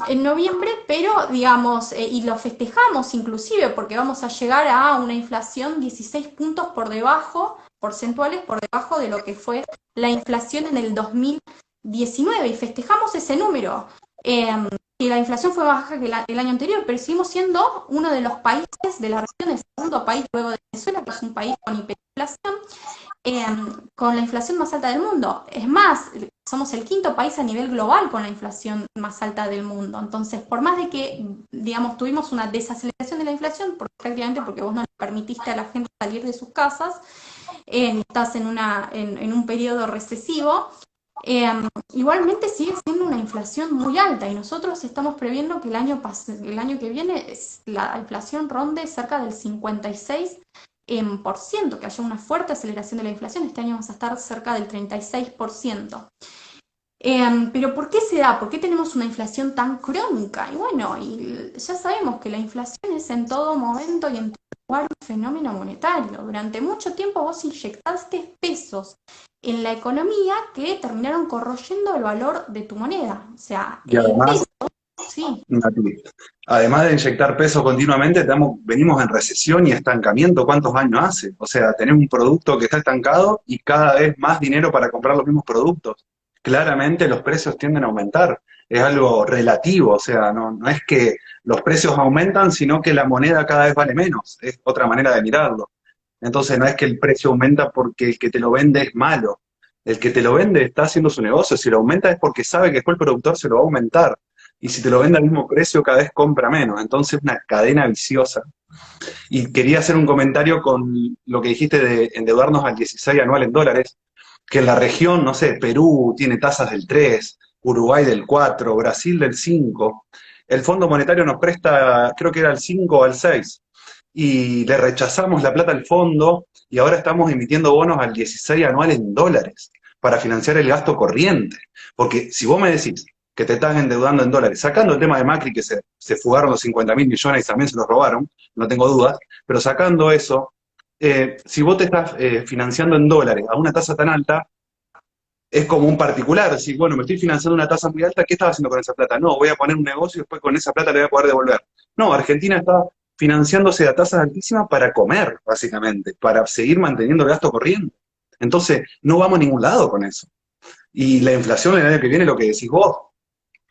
en noviembre, pero digamos, y lo festejamos inclusive porque vamos a llegar a una inflación 16 puntos por debajo, porcentuales por debajo de lo que fue la inflación en el 2019, y festejamos ese número. Y la inflación fue más baja que el año anterior, pero seguimos siendo uno de los países de la región, el segundo país luego de Venezuela, que es un país con hiperinflación, con la inflación más alta del mundo. Es más, somos el quinto país a nivel global con la inflación más alta del mundo. Entonces, por más de que, digamos, tuvimos una desaceleración de la inflación, prácticamente porque vos no le permitiste a la gente salir de sus casas, estás en un periodo recesivo, igualmente sigue siendo una inflación muy alta, y nosotros estamos previendo que el año que viene la inflación ronde cerca del 56%, que haya una fuerte aceleración de la inflación. Este año vamos a estar cerca del 36%. Pero ¿por qué se da? ¿Por qué tenemos una inflación tan crónica? Y bueno, ya sabemos que la inflación es en todo momento y en todo lugar un fenómeno monetario. Durante mucho tiempo vos inyectaste pesos en la economía que terminaron corroyendo el valor de tu moneda. O sea, Y el además, peso. Sí, Nati, además de inyectar peso continuamente, venimos en recesión y estancamiento. ¿Cuántos años hace? O sea, tenés un producto que está estancado y cada vez más dinero para comprar los mismos productos. Claramente los precios tienden a aumentar. Es algo relativo, o sea, no es que los precios aumentan, sino que la moneda cada vez vale menos. Es otra manera de mirarlo. Entonces no es que el precio aumenta porque el que te lo vende es malo. El que te lo vende está haciendo su negocio. Si lo aumenta es porque sabe que después el productor se lo va a aumentar. Y si te lo vende al mismo precio, cada vez compra menos. Entonces, una cadena viciosa. Y quería hacer un comentario con lo que dijiste de endeudarnos al 16 anual en dólares, que en la región, no sé, Perú tiene tasas del 3, Uruguay del 4, Brasil del 5. El Fondo Monetario nos presta, creo que era el 5 o al 6. Y le rechazamos la plata al fondo y ahora estamos emitiendo bonos al 16 anual en dólares para financiar el gasto corriente. Porque si vos me decís que te estás endeudando en dólares, sacando el tema de Macri, que se fugaron los 50.000 millones y también se los robaron, no tengo dudas, pero sacando eso, si vos te estás financiando en dólares a una tasa tan alta, es como un particular, decir, bueno, me estoy financiando una tasa muy alta, ¿qué estaba haciendo con esa plata? No, voy a poner un negocio y después con esa plata le voy a poder devolver. No, Argentina está financiándose a tasas altísimas para comer, básicamente, para seguir manteniendo el gasto corriente. Entonces, no vamos a ningún lado con eso. Y la inflación el año que viene, lo que decís vos,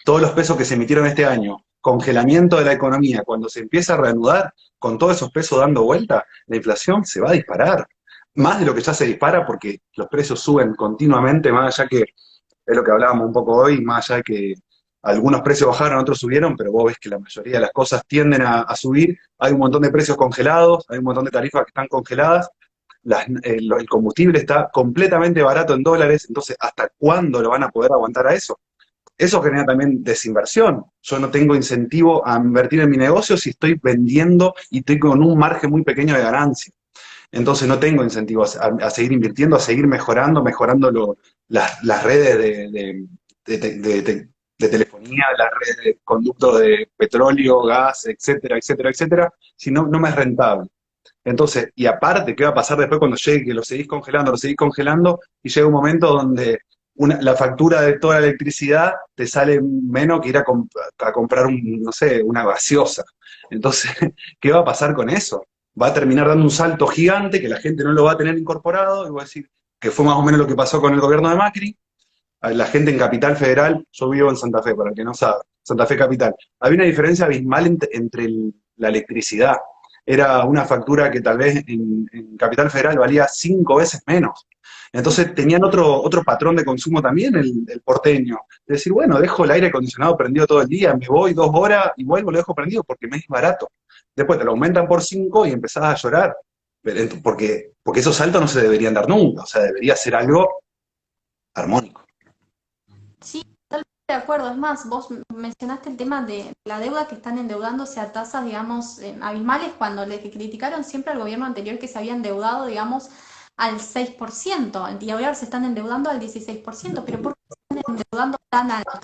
todos los pesos que se emitieron este año, congelamiento de la economía, cuando se empieza a reanudar con todos esos pesos dando vuelta, la inflación se va a disparar. Más de lo que ya se dispara porque los precios suben continuamente, más allá que es lo que hablábamos un poco hoy, más allá de que algunos precios bajaron, otros subieron, pero vos ves que la mayoría de las cosas tienden a subir. Hay un montón de precios congelados, hay un montón de tarifas que están congeladas, el combustible está completamente barato en dólares, entonces ¿hasta cuándo lo van a poder aguantar a eso? Eso genera también desinversión. Yo no tengo incentivo a invertir en mi negocio si estoy vendiendo y estoy con un margen muy pequeño de ganancia. Entonces no tengo incentivo a seguir invirtiendo, a seguir mejorando las redes de telefonía, las redes de conductos de petróleo, gas, etcétera, etcétera, etcétera, si no, no me es rentable. Entonces, y aparte, ¿qué va a pasar después cuando llegue? Que lo seguís congelando, y llega un momento donde la factura de toda la electricidad te sale menos que ir a comprar no sé, una gaseosa. Entonces, ¿qué va a pasar con eso? Va a terminar dando un salto gigante que la gente no lo va a tener incorporado, y voy a decir que fue más o menos lo que pasó con el gobierno de Macri. La gente en Capital Federal, yo vivo en Santa Fe, para el que no sabe, Santa Fe Capital, había una diferencia abismal entre la electricidad. Era una factura que tal vez en Capital Federal valía 5 veces menos. Entonces tenían otro patrón de consumo también el porteño. Es decir, bueno, dejo el aire acondicionado prendido todo el día, me voy 2 horas y vuelvo, lo dejo prendido porque me es barato. Después te lo aumentan por 5 y empezás a llorar. Porque esos saltos no se deberían dar nunca, o sea, debería ser algo armónico. sí, totalmente de acuerdo. Es más, vos mencionaste el tema de la deuda, que están endeudándose a tasas, digamos, abismales, cuando le criticaron siempre al gobierno anterior que se había endeudado, digamos, al 6%, y ahora se están endeudando al 16%, pero ¿por qué se están endeudando tan alto?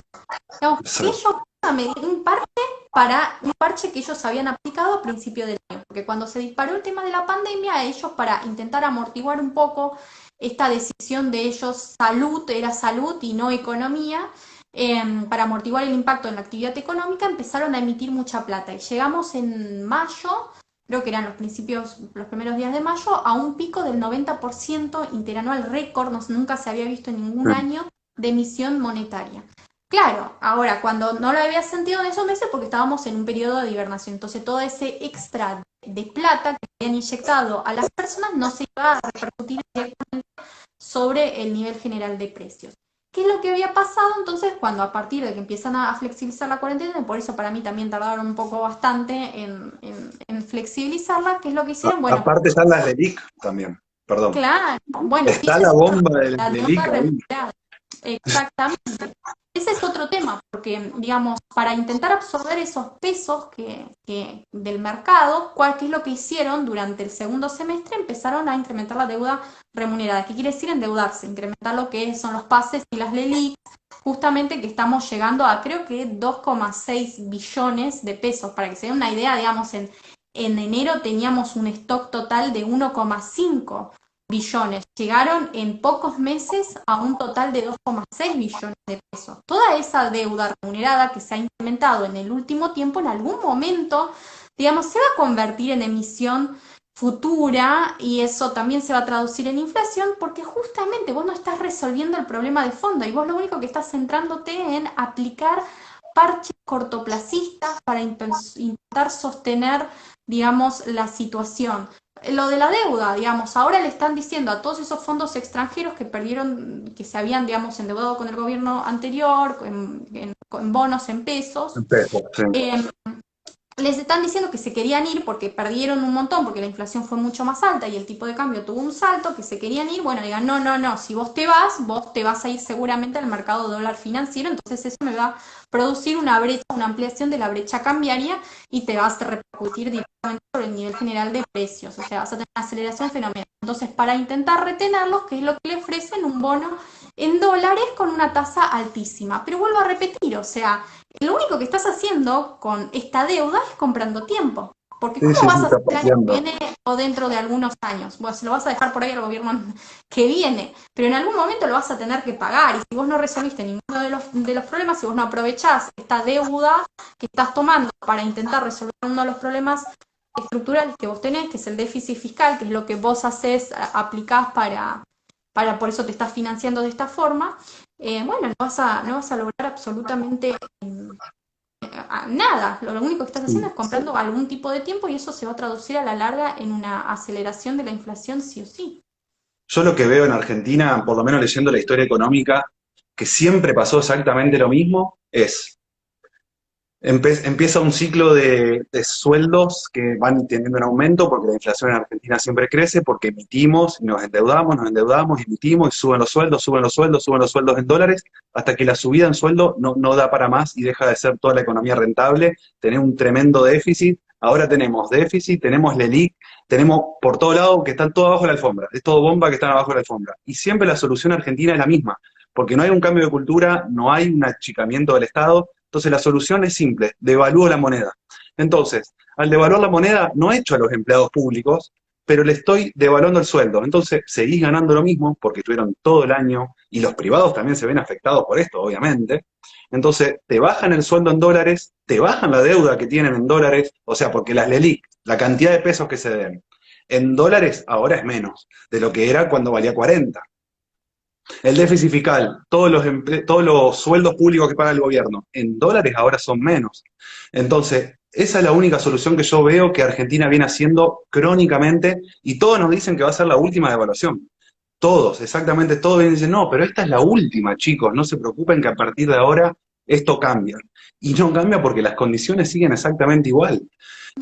Digamos, que Sí. ellos van a medir un parte para un parche que ellos habían aplicado a principio del año, porque cuando se disparó el tema de la pandemia, ellos, para intentar amortiguar un poco esta decisión de ellos, salud, era salud y no economía, para amortiguar el impacto en la actividad económica, empezaron a emitir mucha plata. Y llegamos en mayo, creo que eran los primeros días de mayo, a un pico del 90% interanual récord, nunca se había visto en ningún año, de emisión monetaria. Claro, ahora, cuando no lo había sentido en esos meses, porque estábamos en un periodo de hibernación, entonces todo ese extra de plata que habían inyectado a las personas no se iba a repercutir directamente sobre el nivel general de precios. ¿Qué es lo que había pasado entonces cuando, a partir de que empiezan a flexibilizar la cuarentena? Por eso para mí también tardaron un poco bastante en flexibilizarla. ¿Qué es lo que hicieron? Bueno, Aparte están las LELIC también, perdón. claro, bueno, sí, Está ese la es otro, bomba del la deuda LELIC ahí. remunerada. Exactamente. Ese es otro tema, porque, digamos, para intentar absorber esos pesos del mercado, ¿qué es lo que hicieron durante el segundo semestre? Empezaron a incrementar la deuda remunerada. ¿Qué quiere decir endeudarse? Incrementar lo que son los pases y las LELIC, justamente, que estamos llegando a, creo que 2,6 billones de pesos. Para que se den una idea, digamos, en enero teníamos un stock total de 1,5. billones. Llegaron en pocos meses a un total de 2,6 billones de pesos. Toda esa deuda remunerada que se ha implementado en el último tiempo, en algún momento, digamos, se va a convertir en emisión futura y eso también se va a traducir en inflación porque justamente vos no estás resolviendo el problema de fondo y vos lo único que estás centrándote en aplicar parches cortoplacistas para intentar sostener, digamos, la situación. Lo de la deuda, digamos, ahora le están diciendo a todos esos fondos extranjeros que perdieron, que se habían, digamos, endeudado con el gobierno anterior, en bonos, en pesos, Sí. eh, les están diciendo que se querían ir porque perdieron un montón, porque la inflación fue mucho más alta y el tipo de cambio tuvo un salto, que se querían ir, bueno, digan, no, no, no, si vos te vas a ir seguramente al mercado dólar financiero, entonces eso me va a producir una brecha, una ampliación de la brecha cambiaria y te vas a repercutir directamente sobre el nivel general de precios, o sea, vas a tener una aceleración fenomenal. Entonces, para intentar retenerlos, ¿qué es lo que le ofrecen? Un bono en dólares con una tasa altísima. Pero vuelvo a repetir, o sea, lo único que estás haciendo con esta deuda es comprando tiempo. Porque Sí, ¿cómo sí, sí, vas a está hacer el año que pateando. viene o dentro de algunos años? Bueno, se lo vas a dejar por ahí al gobierno que viene, pero en algún momento lo vas a tener que pagar. Y si vos no resolviste ninguno de los problemas, si vos no aprovechás esta deuda que estás tomando para intentar resolver uno de los problemas estructurales que vos tenés, que es el déficit fiscal, que es lo que vos haces, aplicás por eso te estás financiando de esta forma, bueno, no vas a lograr absolutamente nada. Lo único que estás haciendo Sí. es comprando algún tipo de tiempo y eso se va a traducir a la larga en una aceleración de la inflación sí o sí. Yo lo que veo en Argentina, por lo menos leyendo la historia económica, que siempre pasó exactamente lo mismo, es empieza un ciclo de sueldos que van teniendo un aumento porque la inflación en Argentina siempre crece, porque emitimos y nos endeudamos, emitimos y suben los sueldos, suben los sueldos, suben los sueldos en dólares, hasta que la subida en sueldo no da para más y deja de ser toda la economía rentable, tenemos un tremendo déficit, ahora tenemos déficit, tenemos LELIC, tenemos por todo lado que están todo abajo de la alfombra, es todo bomba que están abajo de la alfombra. Y siempre la solución argentina es la misma, porque no hay un cambio de cultura, no hay un achicamiento del Estado. Entonces la solución es simple, devalúo la moneda. Entonces, al devaluar la moneda, no echo a los empleados públicos, pero le estoy devaluando el sueldo. Entonces, seguís ganando lo mismo porque estuvieron todo el año, y los privados también se ven afectados por esto, obviamente. Entonces, te bajan el sueldo en dólares, te bajan la deuda que tienen en dólares, o sea, porque las LELIC, la cantidad de pesos que se deben, en dólares ahora es menos de lo que era cuando valía 40. El déficit fiscal, todos los sueldos públicos que paga el gobierno, en dólares ahora son menos. Entonces, esa es la única solución que yo veo que Argentina viene haciendo crónicamente y todos nos dicen que va a ser la última devaluación. Todos, exactamente todos vienen y dicen, no, pero esta es la última, chicos, no se preocupen que a partir de ahora esto cambia. Y no cambia porque las condiciones siguen exactamente igual.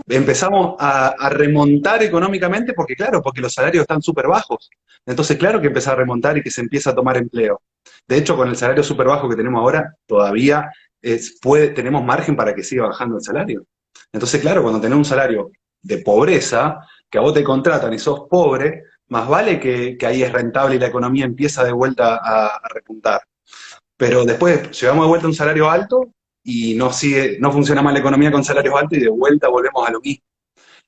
Empezamos a remontar económicamente porque, claro, porque los salarios están súper bajos. Entonces, claro que empieza a remontar y que se empieza a tomar empleo. De hecho, con el salario súper bajo que tenemos ahora, todavía tenemos margen para que siga bajando el salario. Entonces, claro, cuando tenés un salario de pobreza, que a vos te contratan y sos pobre, más vale que ahí es rentable y la economía empieza de vuelta a repuntar. Pero después llegamos de vuelta a un salario alto y no funciona mal la economía con salarios altos y de vuelta volvemos a lo mismo.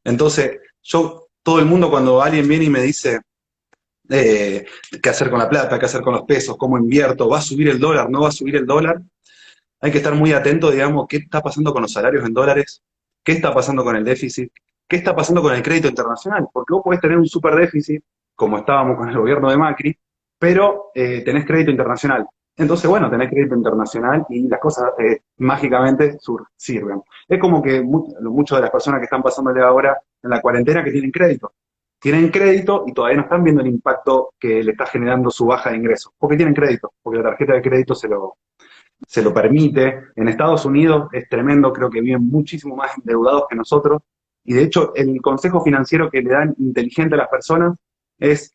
Entonces, todo el mundo cuando alguien viene y me dice qué hacer con la plata, qué hacer con los pesos, cómo invierto, va a subir el dólar, no va a subir el dólar, hay que estar muy atento, digamos, qué está pasando con los salarios en dólares, qué está pasando con el déficit, qué está pasando con el crédito internacional, porque vos podés tener un super déficit, como estábamos con el gobierno de Macri, pero tenés crédito internacional. Entonces, bueno, tenés crédito internacional y las cosas mágicamente sirven. Es como que muchas de las personas que están pasándole ahora en la cuarentena que tienen crédito y todavía no están viendo el impacto que le está generando su baja de ingresos, porque tienen crédito, porque la tarjeta de crédito se lo permite. En Estados Unidos es tremendo, creo que viven muchísimo más endeudados que nosotros. Y de hecho, el consejo financiero que le dan inteligente a las personas es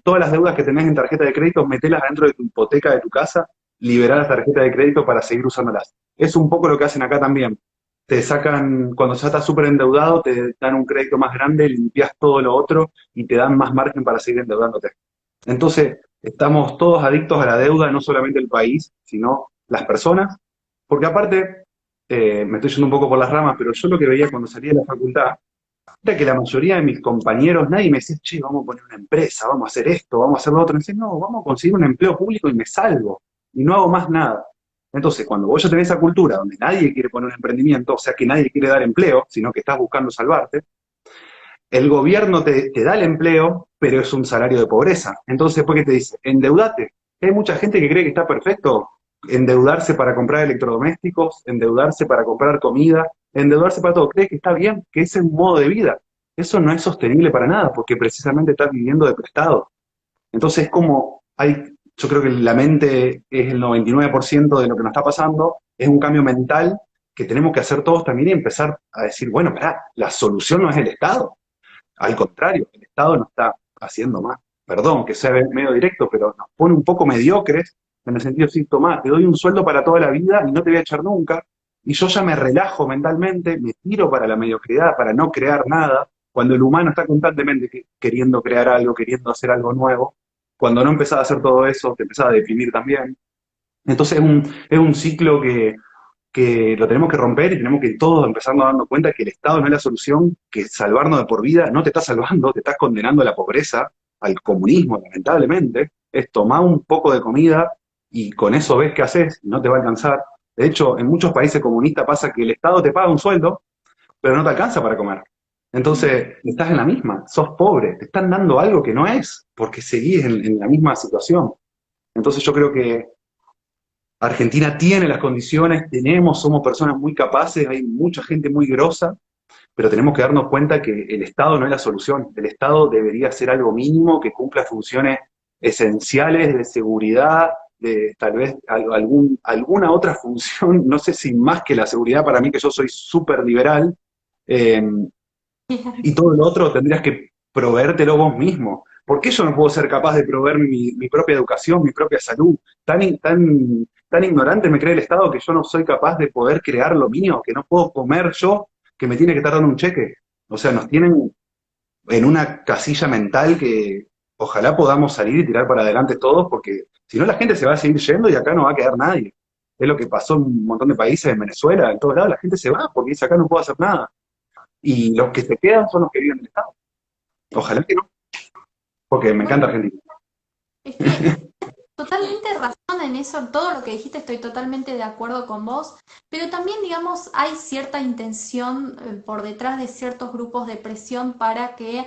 todas las deudas que tenés en tarjeta de crédito, metelas dentro de tu hipoteca de tu casa, liberar las tarjetas de crédito para seguir usándolas. Es un poco lo que hacen acá también. Te sacan, cuando ya estás súper endeudado, te dan un crédito más grande, limpias todo lo otro y te dan más margen para seguir endeudándote. Entonces, estamos todos adictos a la deuda, no solamente el país, sino las personas, porque aparte, me estoy yendo un poco por las ramas, pero yo lo que veía cuando salí de la facultad Era que la mayoría de mis compañeros, nadie me decía, che, vamos a poner una empresa, vamos a hacer esto, vamos a hacer lo otro. Me decían, no, vamos a conseguir un empleo público y me salvo. Y no hago más nada. Entonces, cuando vos ya tenés esa cultura donde nadie quiere poner un emprendimiento, o sea que nadie quiere dar empleo, sino que estás buscando salvarte, el gobierno te da el empleo, pero es un salario de pobreza. Entonces, después que te dice, endeudate. Hay mucha gente que cree que está perfecto endeudarse para comprar electrodomésticos, endeudarse para comprar comida, endeudarse para todo. Cree que está bien, que ese es un modo de vida. Eso no es sostenible para nada, porque precisamente estás viviendo de prestado. Entonces, es como yo creo que la mente es el 99% de lo que nos está pasando, es un cambio mental que tenemos que hacer todos también y empezar a decir, bueno, pará, la solución no es el Estado, al contrario, el Estado no está haciendo más. Perdón que sea medio directo, pero nos pone un poco mediocres en el sentido de decir, tomá, te doy un sueldo para toda la vida y no te voy a echar nunca. Y yo ya me relajo mentalmente, me tiro para la mediocridad, para no crear nada, cuando el humano está constantemente queriendo crear algo, queriendo hacer algo nuevo. Cuando no empezás a hacer todo eso, te empezás a deprimir también. Entonces es un ciclo que lo tenemos que romper y tenemos que todos empezarnos dando cuenta que el Estado no es la solución, que salvarnos de por vida no te está salvando, te estás condenando a la pobreza, al comunismo, lamentablemente. Es tomar un poco de comida y con eso ves qué haces, y no te va a alcanzar. De hecho, en muchos países comunistas pasa que el Estado te paga un sueldo, pero no te alcanza para comer. Entonces, estás en la misma, sos pobre, te están dando algo que no es, porque seguís en la misma situación. Entonces yo creo que Argentina tiene las condiciones, somos personas muy capaces, hay mucha gente muy grosa, pero tenemos que darnos cuenta que el Estado no es la solución. El Estado debería ser algo mínimo que cumpla funciones esenciales de seguridad, de tal vez alguna otra función, no sé si más que la seguridad para mí, que yo soy súper liberal, eh, y todo lo otro tendrías que proveértelo vos mismo. ¿Por qué yo no puedo ser capaz de proveer mi propia educación, mi propia salud? Tan ignorante me cree el Estado que yo no soy capaz de poder crear lo mío, que no puedo comer yo, que me tiene que estar dando un cheque. O sea, nos tienen en una casilla mental que ojalá podamos salir y tirar para adelante todos, porque si no la gente se va a seguir yendo y acá no va a quedar nadie. Es lo que pasó en un montón de países, en Venezuela, en todos lados, la gente se va porque dice acá no puedo hacer nada. Y los que se quedan son los que viven en el Estado. Ojalá que no, porque me Bueno, encanta Argentina. es que totalmente razón en eso, en todo lo que dijiste, estoy totalmente de acuerdo con vos, pero también, digamos, hay cierta intención por detrás de ciertos grupos de presión para que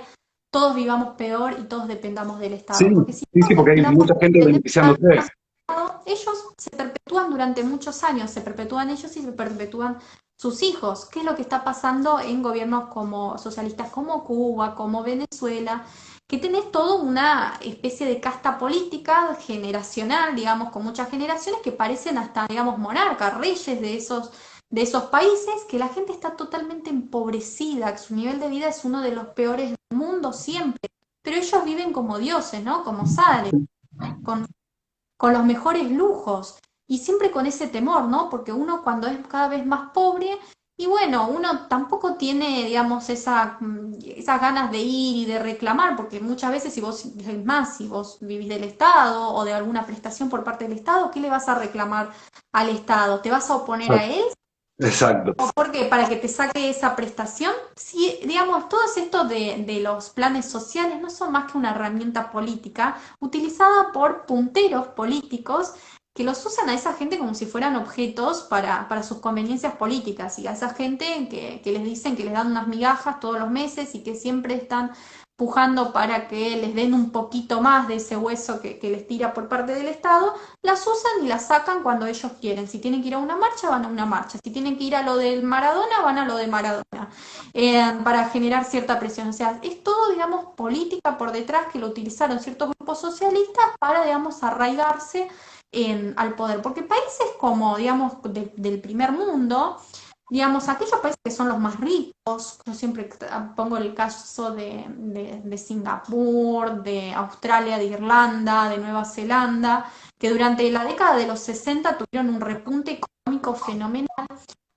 todos vivamos peor y todos dependamos del Sí, Estado, porque si sí, sí, todos porque hay dependamos mucha gente del beneficiándose. Estado, ellos se perpetúan durante muchos años, se perpetúan ellos y se perpetúan sus hijos. ¿Qué es lo que está pasando en gobiernos como socialistas como Cuba, como Venezuela? Que tenés toda una especie de casta política generacional, digamos, con muchas generaciones que parecen hasta, digamos, monarcas, reyes de esos países, que la gente está totalmente empobrecida, que su nivel de vida es uno de los peores del mundo siempre, pero ellos viven como dioses, ¿no? Como sales, con, con los mejores lujos, y siempre con ese temor, ¿no? Porque uno cuando es cada vez más pobre, y bueno, uno tampoco tiene, digamos, esas ganas de ir y de reclamar, porque muchas veces si vos, es más, si vos vivís del Estado o de alguna prestación por parte del Estado, ¿qué le vas a reclamar al Estado? ¿Te vas a oponer a él? Exacto. ¿O porque para que te saque esa prestación? Si, digamos, todos estos de los planes sociales no son más que una herramienta política utilizada por punteros políticos que los usan a esa gente como si fueran objetos para sus conveniencias políticas y a esa gente que les dicen que les dan unas migajas todos los meses y que siempre están pujando para que les den un poquito más de ese hueso que les tira por parte del Estado, las usan y las sacan cuando ellos quieren. Si tienen que ir a una marcha, van a una marcha. Si tienen que ir a lo del Maradona, van a lo de Maradona. Para generar cierta presión. O sea, es todo, digamos, política por detrás que lo utilizaron ciertos grupos socialistas para, digamos, arraigarse al poder. Porque países como, digamos, del primer mundo, digamos, aquellos países que son los más ricos, yo siempre pongo el caso de Singapur, de Australia, de Irlanda, de Nueva Zelanda, que durante la década de los 60 tuvieron un repunte económico fenomenal,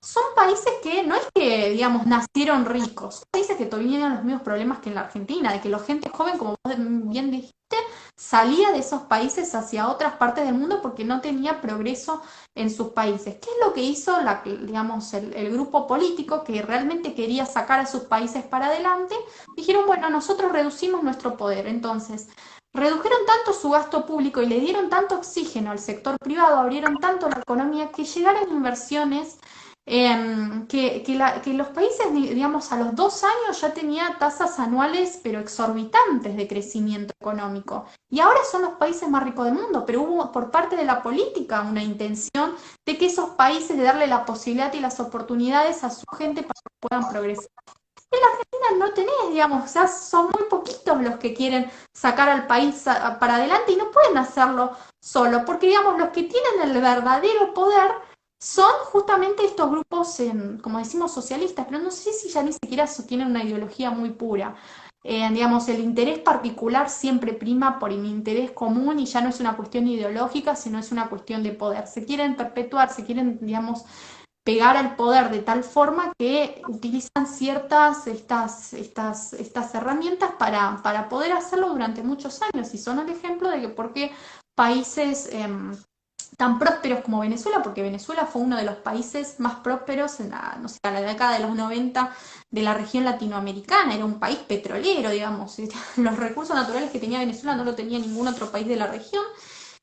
son países que no es que, digamos, nacieron ricos, son países que tenían los mismos problemas que en la Argentina, de que la gente joven, como vos bien dijiste, salía de esos países hacia otras partes del mundo porque no tenía progreso en sus países. ¿Qué es lo que hizo digamos, el grupo político que realmente quería sacar a sus países para adelante? Dijeron, bueno, nosotros reducimos nuestro poder. Entonces, redujeron tanto su gasto público y le dieron tanto oxígeno al sector privado, abrieron tanto la economía que llegaron inversiones que los países, digamos, a los 2 años ya tenía tasas anuales, pero exorbitantes de crecimiento económico. Y ahora son los países más ricos del mundo, pero hubo por parte de la política una intención de que esos países, de darle la posibilidad y las oportunidades a su gente para que puedan progresar. En la Argentina no tenés, digamos, o sea, son muy poquitos los que quieren sacar al país para adelante y no pueden hacerlo solo, porque, digamos, los que tienen el verdadero poder son justamente estos grupos, como decimos, socialistas, pero no sé si ya ni siquiera tienen una ideología muy pura. Digamos, el interés particular siempre prima por el interés común y ya no es una cuestión ideológica, sino es una cuestión de poder. Se quieren perpetuar, se quieren, digamos, pegar al poder de tal forma que utilizan estas herramientas para poder hacerlo durante muchos años y son el ejemplo de que por qué países tan prósperos como Venezuela, porque Venezuela fue uno de los países más prósperos en la, no sé, a la década de los 90 de la región latinoamericana, era un país petrolero, digamos, los recursos naturales que tenía Venezuela no lo tenía ningún otro país de la región,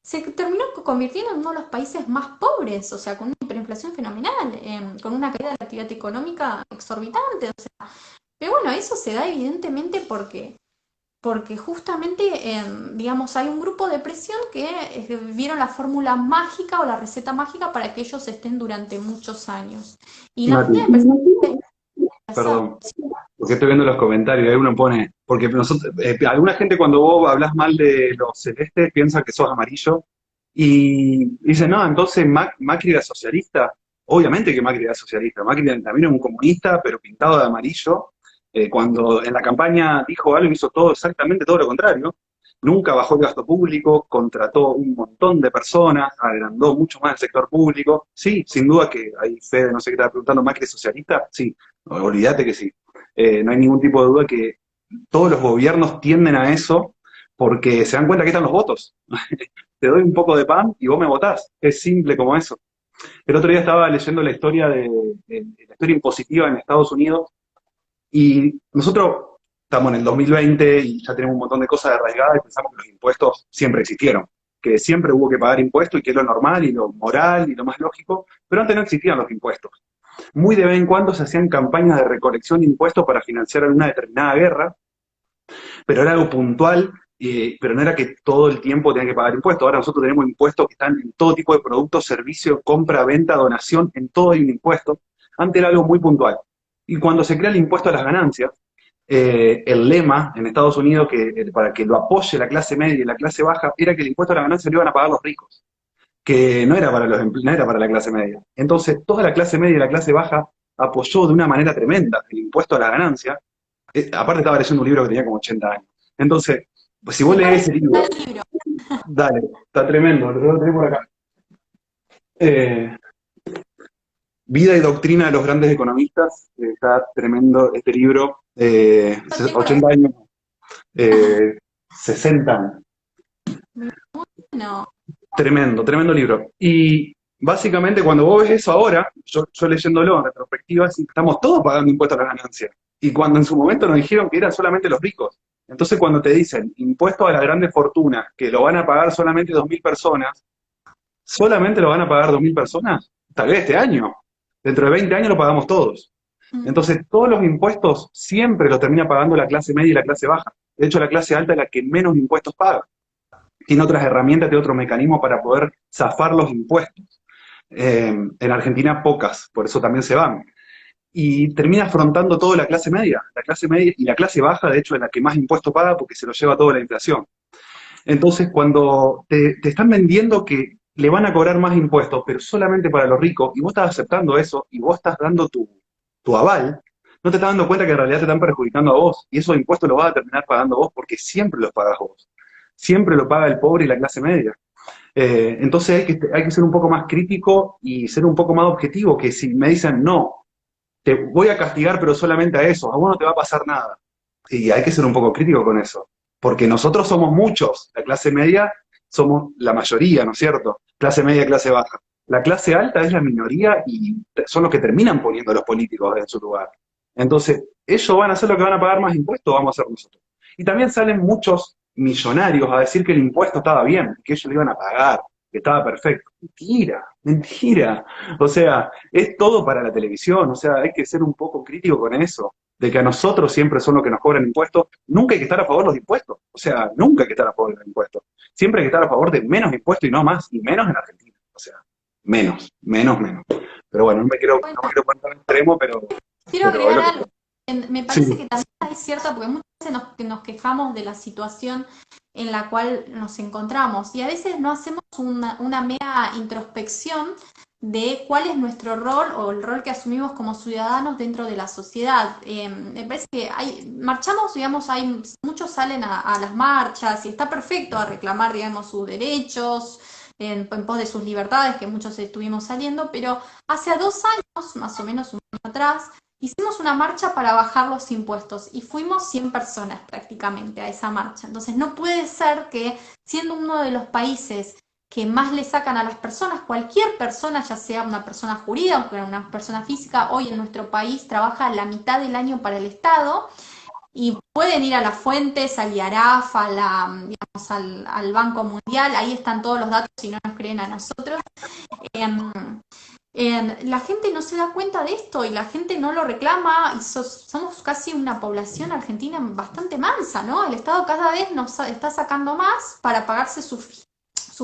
se terminó convirtiendo en uno de los países más pobres, o sea, con una hiperinflación fenomenal, con una caída de la actividad económica exorbitante, o sea, pero bueno, eso se da evidentemente porque justamente, digamos, hay un grupo de presión que vieron la fórmula mágica o la receta mágica para que ellos estén durante muchos años. Y la Mati, Argentina me parece perdón, porque estoy viendo los comentarios, ahí uno pone, porque nosotros, alguna gente cuando vos hablas mal de los celestes piensa que sos amarillo y dice, no, entonces Macri era socialista. Obviamente que Macri era socialista, Macri también es un comunista, pero pintado de amarillo. Cuando en la campaña dijo algo, hizo todo exactamente todo lo contrario. Nunca bajó el gasto público, contrató un montón de personas, agrandó mucho más el sector público. Sí, sin duda que hay Fede, no sé qué estaba preguntando, Macri es socialista, sí, olvídate que sí. No hay ningún tipo de duda que todos los gobiernos tienden a eso porque se dan cuenta que están los votos. Te doy un poco de pan y vos me votás. Es simple como eso. El otro día estaba leyendo la historia de la historia impositiva en Estados Unidos y nosotros estamos en el 2020 y ya tenemos un montón de cosas arraigadas y pensamos que los impuestos siempre existieron, que siempre hubo que pagar impuestos y que es lo normal y lo moral y lo más lógico, pero antes no existían los impuestos. Muy de vez en cuando se hacían campañas de recolección de impuestos para financiar alguna determinada guerra, pero era algo puntual, pero no era que todo el tiempo tenían que pagar impuestos. Ahora nosotros tenemos impuestos que están en todo tipo de productos, servicios, compra, venta, donación, en todo hay un impuesto. Antes era algo muy puntual. Y cuando se crea el impuesto a las ganancias, el lema en Estados Unidos para que lo apoye la clase media y la clase baja era que el impuesto a las ganancias lo iban a pagar los ricos, que no era para no era para la clase media. Entonces, toda la clase media y la clase baja apoyó de una manera tremenda el impuesto a la ganancia. Aparte estaba leyendo un libro que tenía como 80 años. Entonces, pues si vos me lees parece ese libro, un libro. dale, está tremendo, lo tenés por acá. Eh, Vida y doctrina de los grandes economistas, está tremendo este libro, Lo tengo 80 años, 60 años. no. Tremendo, tremendo libro. Y básicamente cuando vos ves eso ahora, yo leyéndolo en retrospectiva, sí, estamos todos pagando impuestos a las ganancias. Y cuando en su momento nos dijeron que eran solamente los ricos. Entonces cuando te dicen impuestos a las grandes fortunas, que lo van a pagar solamente 2.000 personas, ¿solamente lo van a pagar 2.000 personas? Tal vez este año. Dentro de 20 años lo pagamos todos. Entonces todos los impuestos siempre los termina pagando la clase media y la clase baja. De hecho la clase alta es la que menos impuestos paga. Tiene otras herramientas, tiene otros mecanismos para poder zafar los impuestos. En Argentina pocas, por eso también se van. Y termina afrontando toda la clase media y la clase baja, de hecho, es la que más impuestos paga porque se lo lleva toda la inflación. Entonces, cuando te están vendiendo que le van a cobrar más impuestos, pero solamente para los ricos, y vos estás aceptando eso, y vos estás dando tu aval, no te estás dando cuenta que en realidad te están perjudicando a vos, y esos impuestos los vas a terminar pagando vos porque siempre los pagas vos. Siempre lo paga el pobre y la clase media. Entonces hay que ser un poco más crítico y ser un poco más objetivo, que si me dicen, no, te voy a castigar pero solamente a eso, a vos no te va a pasar nada. Y hay que ser un poco crítico con eso, porque nosotros somos muchos, la clase media somos la mayoría, ¿no es cierto? Clase media, clase baja. La clase alta es la minoría y son los que terminan poniendo a los políticos en su lugar. Entonces, ellos van a ser los que van a pagar más impuestos, vamos a ser nosotros. Y también salen muchos millonarios a decir que el impuesto estaba bien, que ellos lo iban a pagar, que estaba perfecto. Mentira, mentira. O sea, es todo para la televisión, o sea, hay que ser un poco crítico con eso, de que a nosotros siempre son los que nos cobran impuestos. Nunca hay que estar a favor de los impuestos, o sea, nunca hay que estar a favor de los impuestos. Siempre hay que estar a favor de menos impuestos y no más, y menos en Argentina, o sea, menos, menos, menos. Pero bueno, Bueno, no me quiero poner tan extremo, quiero pero es agregar lo que... algo. Me parece Sí, que también es cierto, porque muchas veces nos quejamos de la situación en la cual nos encontramos y a veces no hacemos una mera introspección de cuál es nuestro rol o el rol que asumimos como ciudadanos dentro de la sociedad. Me parece que marchamos, digamos, muchos salen a las marchas y está perfecto a reclamar, digamos, sus derechos en pos de sus libertades, que muchos estuvimos saliendo, pero hace 2 años, más o menos un año atrás, hicimos una marcha para bajar los impuestos y fuimos 100 personas prácticamente a esa marcha. Entonces no puede ser que siendo uno de los países que más le sacan a las personas, cualquier persona, ya sea una persona jurídica o una persona física, hoy en nuestro país trabaja la mitad del año para el Estado y pueden ir a las fuentes, al IARAF, digamos, al Banco Mundial, ahí están todos los datos si no nos creen a nosotros. Em, la gente no se da cuenta de esto y la gente no lo reclama y somos casi una población argentina bastante mansa, ¿no? El Estado cada vez nos está sacando más para pagarse sus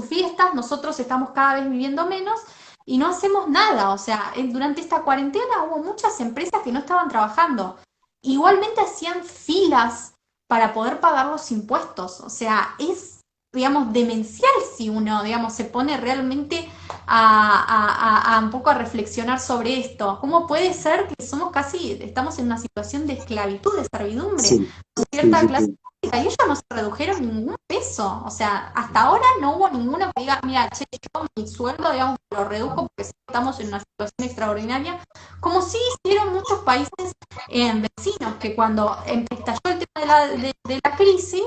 fiestas, nosotros estamos cada vez viviendo menos y no hacemos nada. O sea, durante esta cuarentena hubo muchas empresas que no estaban trabajando. Igualmente hacían filas para poder pagar los impuestos. O sea, es, digamos, demencial si uno, digamos, se pone realmente a un poco a reflexionar sobre esto. ¿Cómo puede ser que estamos en una situación de esclavitud, de servidumbre, sí, con sí, cierta sí, clase sí. política? Y ellos no se redujeron ningún peso. O sea, hasta ahora no hubo ninguno que diga, mira, che, yo mi sueldo, digamos, lo reduzco porque estamos en una situación extraordinaria, como sí hicieron muchos países vecinos, que cuando estalló el tema de la crisis,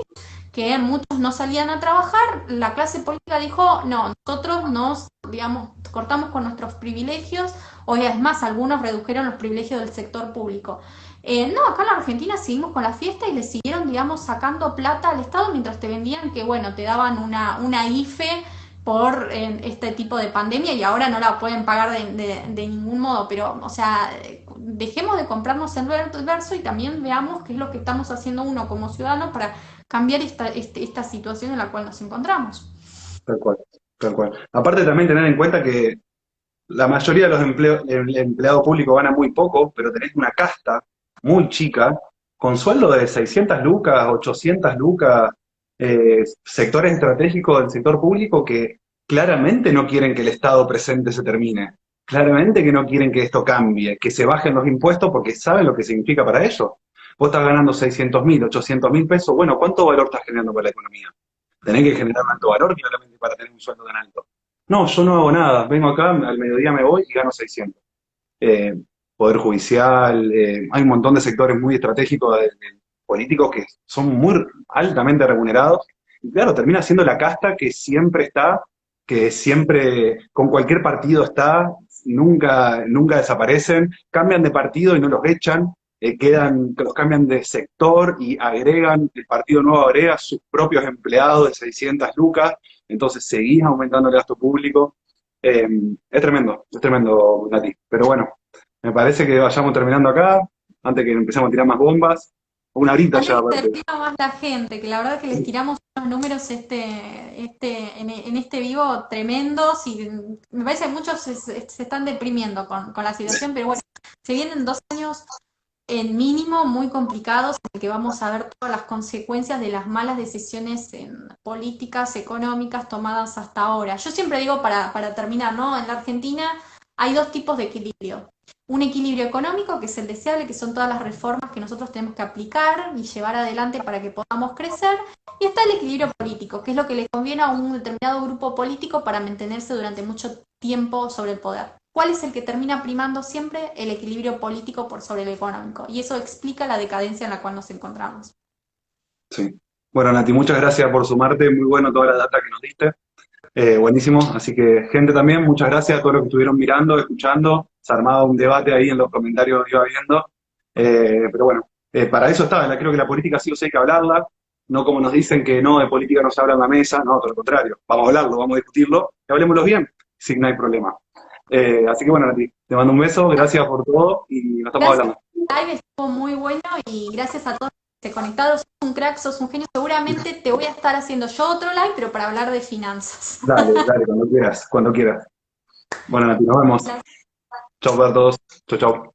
que muchos no salían a trabajar, la clase política dijo, no, nosotros nos, digamos, cortamos con nuestros privilegios, o es más, algunos redujeron los privilegios del sector público. No, acá en la Argentina seguimos con la fiesta y le siguieron, digamos, sacando plata al Estado mientras te vendían que, bueno, te daban una IFE por este tipo de pandemia y ahora no la pueden pagar de ningún modo, pero, o sea, dejemos de comprarnos el verso y también veamos qué es lo que estamos haciendo uno como ciudadano para cambiar esta situación en la cual nos encontramos. Tal cual, tal cual. Aparte también tener en cuenta que la mayoría de los empleados públicos ganan muy poco, pero tenés una casta muy chica, con sueldo de 600 lucas, 800 lucas, sectores estratégicos del sector público que claramente no quieren que el Estado presente se termine, claramente que no quieren que esto cambie, que se bajen los impuestos porque saben lo que significa para ellos. Vos estás ganando 600.000, 800.000 pesos, bueno, ¿cuánto valor estás generando para la economía? Tenés que generar alto valor claramente para tener un sueldo tan alto. No, yo no hago nada. Vengo acá, al mediodía me voy y gano 600. Eh, Poder judicial, hay un montón de sectores muy estratégicos de políticos que son muy altamente remunerados. Y claro, termina siendo la casta que siempre está, que siempre con cualquier partido está, nunca, nunca desaparecen, cambian de partido y no los echan, los cambian de sector y agregan, el partido nuevo agrega sus propios empleados de 600 lucas, entonces seguís aumentando el gasto público. Eh, es tremendo, Nati. Pero bueno, me parece que vayamos terminando acá, antes que empecemos a tirar más bombas. Una horita Antes ya, que se aparte. deprima más la gente, que la verdad que les tiramos unos números en este vivo tremendos y me parece que muchos se están deprimiendo con la situación, pero bueno, se vienen 2 años en mínimo muy complicados en que vamos a ver todas las consecuencias de las malas decisiones políticas, económicas tomadas hasta ahora. Yo siempre digo para terminar, ¿no? En la Argentina hay dos tipos de equilibrio. Un equilibrio económico, que es el deseable, que son todas las reformas que nosotros tenemos que aplicar y llevar adelante para que podamos crecer. Y está el equilibrio político, que es lo que le conviene a un determinado grupo político para mantenerse durante mucho tiempo sobre el poder. ¿Cuál es el que termina primando siempre? El equilibrio político por sobre el económico. Y eso explica la decadencia en la cual nos encontramos. Sí. Bueno, Nati, muchas gracias por sumarte, muy bueno toda la data que nos diste. Buenísimo, así que gente también, muchas gracias a todos los que estuvieron mirando, escuchando, se ha armado un debate ahí en los comentarios, iba viendo. Pero bueno, para eso está, creo que la política sí o sí hay que hablarla, no como nos dicen que no, de política no se habla en la mesa, no, todo lo contrario, vamos a hablarlo, vamos a discutirlo, y hablemoslo bien, sí, no hay problema. Así que bueno, Nati, te mando un beso, gracias por todo y nos estamos Gracias, hablando. live estuvo muy bueno y gracias a todos los que se conectaron. Sos un crack, sos un genio. Seguramente te voy a estar haciendo yo otro live, pero para hablar de finanzas. Dale, dale, cuando quieras, cuando quieras. Bueno, Nati, nos vemos. Gracias. Chau a todos, chau, chau.